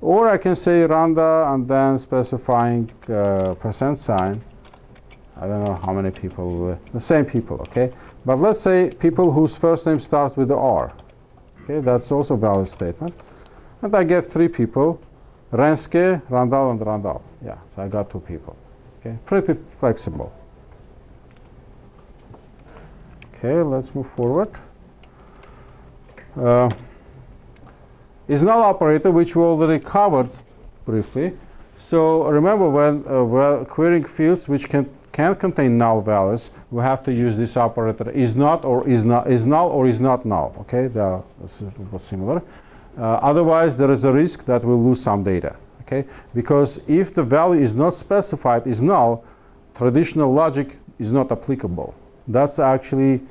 Speaker 1: Or I can say Randa and then specifying percent sign. I don't know how many people, the same people, okay? But let's say people whose first name starts with the R. Okay, that's also a valid statement. And I get three people, Renske, Randall, and Randall. Yeah, so I got two people. Okay, pretty flexible. Okay, let's move forward. Is null operator, which we already covered briefly. So remember, when we're querying fields which can contain null values, we have to use this operator is not or is not, is null or is not null. Okay, they are similar. Otherwise, there is a risk that we'll lose some data. Okay, because if the value is not specified is null, traditional logic is not applicable. That's actually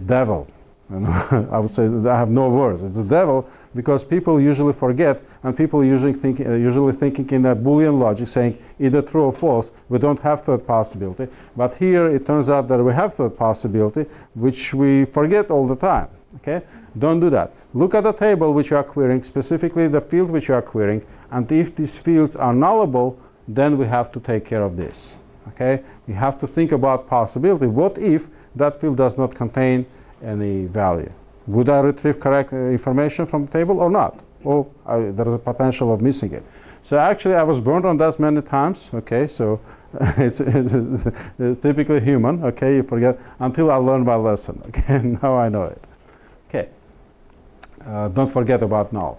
Speaker 1: devil. And I would say that I have no words. It's the devil because people usually forget, and people usually thinking in a Boolean logic, saying either true or false. We don't have third possibility, but here it turns out that we have third possibility, which we forget all the time. Okay, don't do that. Look at the table which you are querying, specifically the field which you are querying, and if these fields are nullable, then we have to take care of this. Okay, you have to think about possibility. What if that field does not contain any value? Would I retrieve correct information from the table or not? Or there is a potential of missing it. So actually I was burned on that many times. Okay, so it's typically human. Okay, you forget until I learned my lesson. Okay, now I know it. Okay, don't forget about null.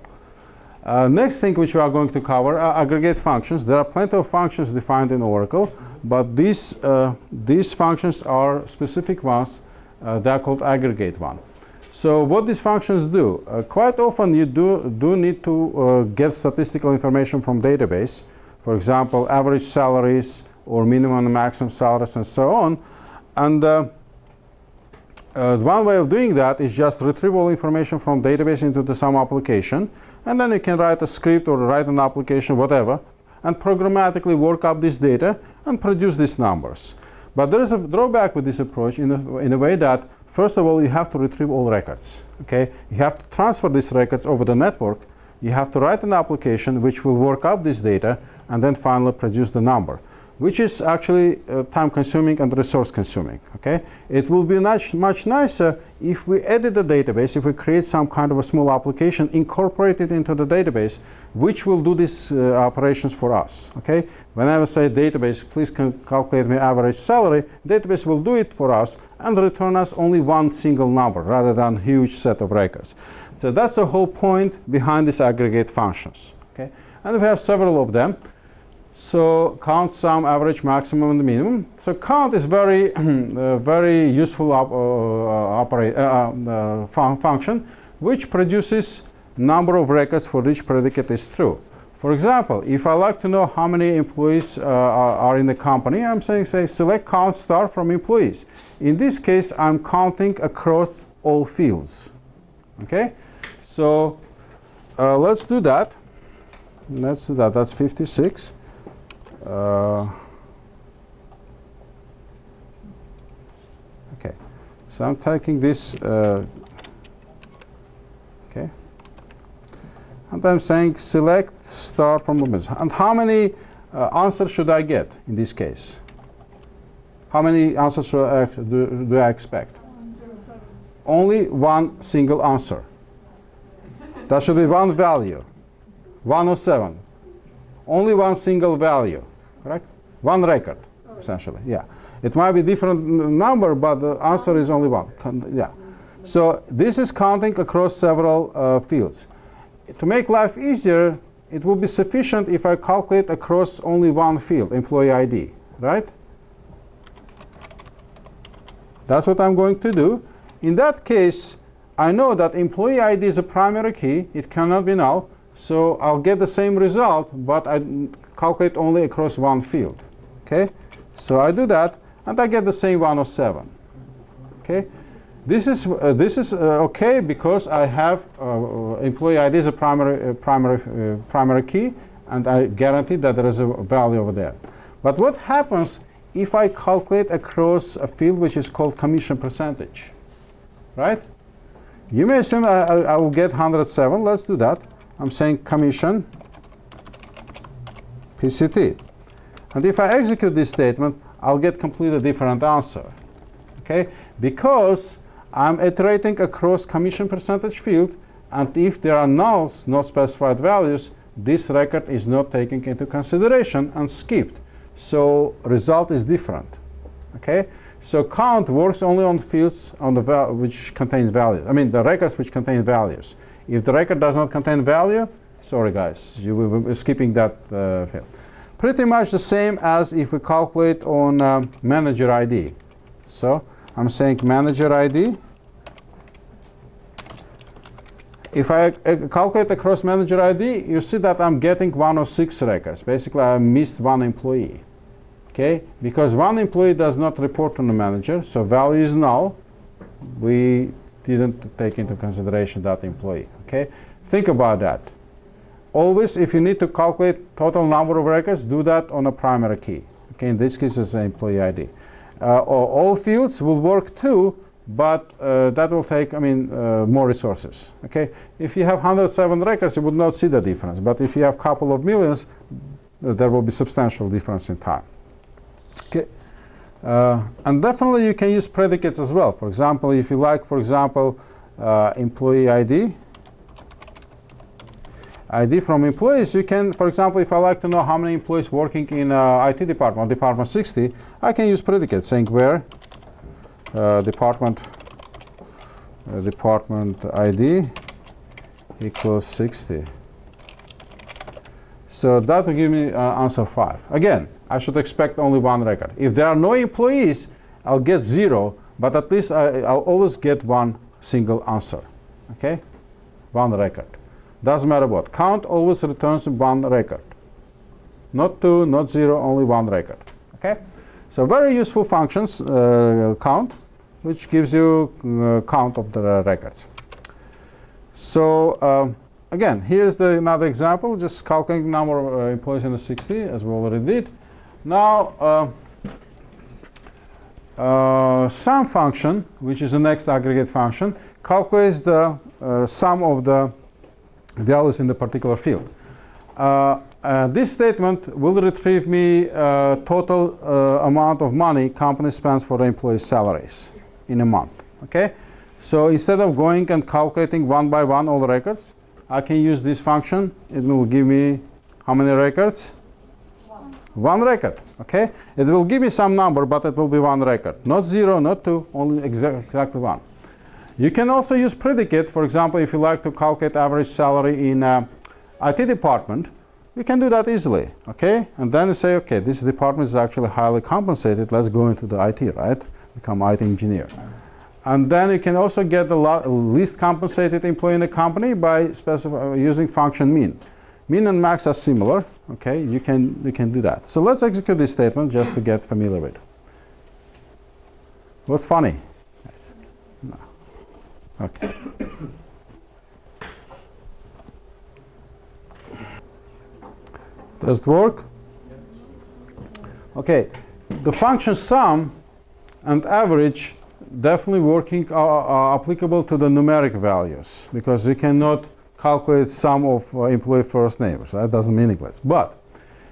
Speaker 1: Next thing which we are going to cover are aggregate functions. There are plenty of functions defined in Oracle, but these functions are specific ones. They are called aggregate one. So what these functions do, quite often you do need to get statistical information from database. For example, average salaries or minimum and maximum salaries and so on. And one way of doing that is just retrieve all information from database into some application, and then you can write a script or write an application, whatever, and programmatically work up this data and produce these numbers. But there is a drawback with this approach in a way that, first of all, you have to retrieve all records. Okay, you have to transfer these records over the network. You have to write an application which will work up this data and then finally produce the number. which is actually time consuming and resource consuming. Okay, it will be much nicer if we edit the database, if we create some kind of a small application, incorporate it into the database, which will do these operations for us. Okay, whenever I say database, please calculate my average salary, database will do it for us and return us only one single number rather than a huge set of records. So that's the whole point behind these aggregate functions. Okay, and we have several of them. So count, sum, average, maximum, and the minimum. So count is very very useful function which produces number of records for which predicate is true. For example, if I like to know how many employees are in the company, I'm saying say select count star from employees. In this case, I'm counting across all fields. Okay, so let's do that. Let's do that. That's 56. Okay, so I'm taking this. Okay, and I'm saying select star from movements. And how many answers should I get in this case? How many answers should do I expect? Only one single answer. That should be one value. 107. Only one single value, correct? One record, essentially. Yeah. It might be different number, but the answer is only one. Yeah. So this is counting across several fields. To make life easier, it will be sufficient if I calculate across only one field, employee ID, right? That's what I'm going to do. In that case, I know that employee ID is a primary key. It cannot be null. So I'll get the same result, but I calculate only across one field. Okay? So I do that, and I get the same 107. Okay? This is okay because I have employee ID is a primary key, and I guarantee that there is a value over there. But what happens if I calculate across a field which is called commission percentage? Right? You may assume I will get 107. Let's do that. I'm saying commission PCT. And if I execute this statement, I'll get completely different answer. Okay? Because I'm iterating across commission percentage field, and if there are nulls, not specified values, this record is not taken into consideration and skipped. So result is different. Okay? So count works only on fields on the which contains values. I mean the records which contain values. If the record does not contain value, sorry guys, you will be skipping that field. Pretty much the same as if we calculate on manager ID. So I'm saying manager ID. If I calculate across manager ID, you see that I'm getting 106 records. Basically, I missed one employee. Okay, because one employee does not report on the manager, so value is null. We didn't take into consideration that employee. Okay, think about that. Always, if you need to calculate total number of records, do that on a primary key. Okay, in this case, it's an employee ID. All fields will work too, but that will take, more resources. Okay, if you have 107 records, you would not see the difference. But if you have a couple of millions, there will be substantial difference in time. Okay, and definitely you can use predicates as well. For example, if you like, for example, employee ID from employees, you can, for example, if I like to know how many employees working in IT department, department 60, I can use predicates saying where department ID equals 60. So that will give me answer 5. Again, I should expect only one record. If there are no employees, I'll get 0, but at least I'll always get one single answer. Okay? One record. Doesn't matter what. Count always returns one record. Not 2, not 0, only one record. Okay? So very useful functions, count, which gives you count of the records. So again, here's another example, just calculating number of employees in the 60, as we already did. Now, sum function, which is the next aggregate function, calculates the sum of the values in the particular field. This statement will retrieve me total amount of money company spends for the employees' salaries in a month. Okay, so instead of going and calculating one by one all the records, I can use this function. It will give me how many records? One record. Okay, it will give me some number, but it will be one record, not 0, not 2, only exactly 1. You can also use predicate. For example, if you like to calculate average salary in IT department, you can do that easily, okay? And then you say, okay, this department is actually highly compensated. Let's go into the IT, right? Become IT engineer. And then you can also get the least compensated employee in the company by using function mean. Mean and max are similar, okay? You can do that. So let's execute this statement just to get familiar with it. What's funny? Yes. No. Okay. Does it work? Okay. The function sum and average definitely working are applicable to the numeric values, because you cannot calculate sum of employee first names. That doesn't meaningless. But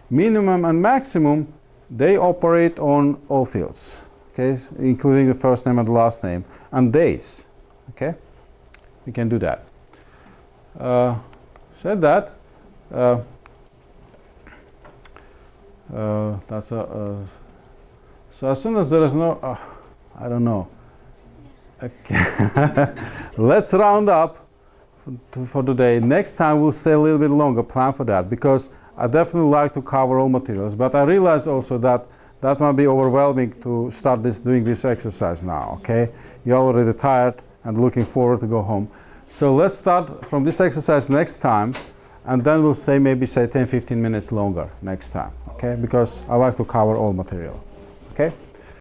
Speaker 1: minimum and maximum, they operate on all fields, okay, including the first name and the last name and days. Okay, we can do that. Said that. That's so as soon as there is no, I don't know. Okay. Let's round up for today. Next time we'll stay a little bit longer. Plan for that, because I definitely like to cover all materials. But I realize also that that might be overwhelming to start doing this exercise now. Okay, you're already tired and looking forward to go home. So let's start from this exercise next time, and then we'll say maybe 10-15 minutes longer next time. Okay, because I like to cover all material. Okay.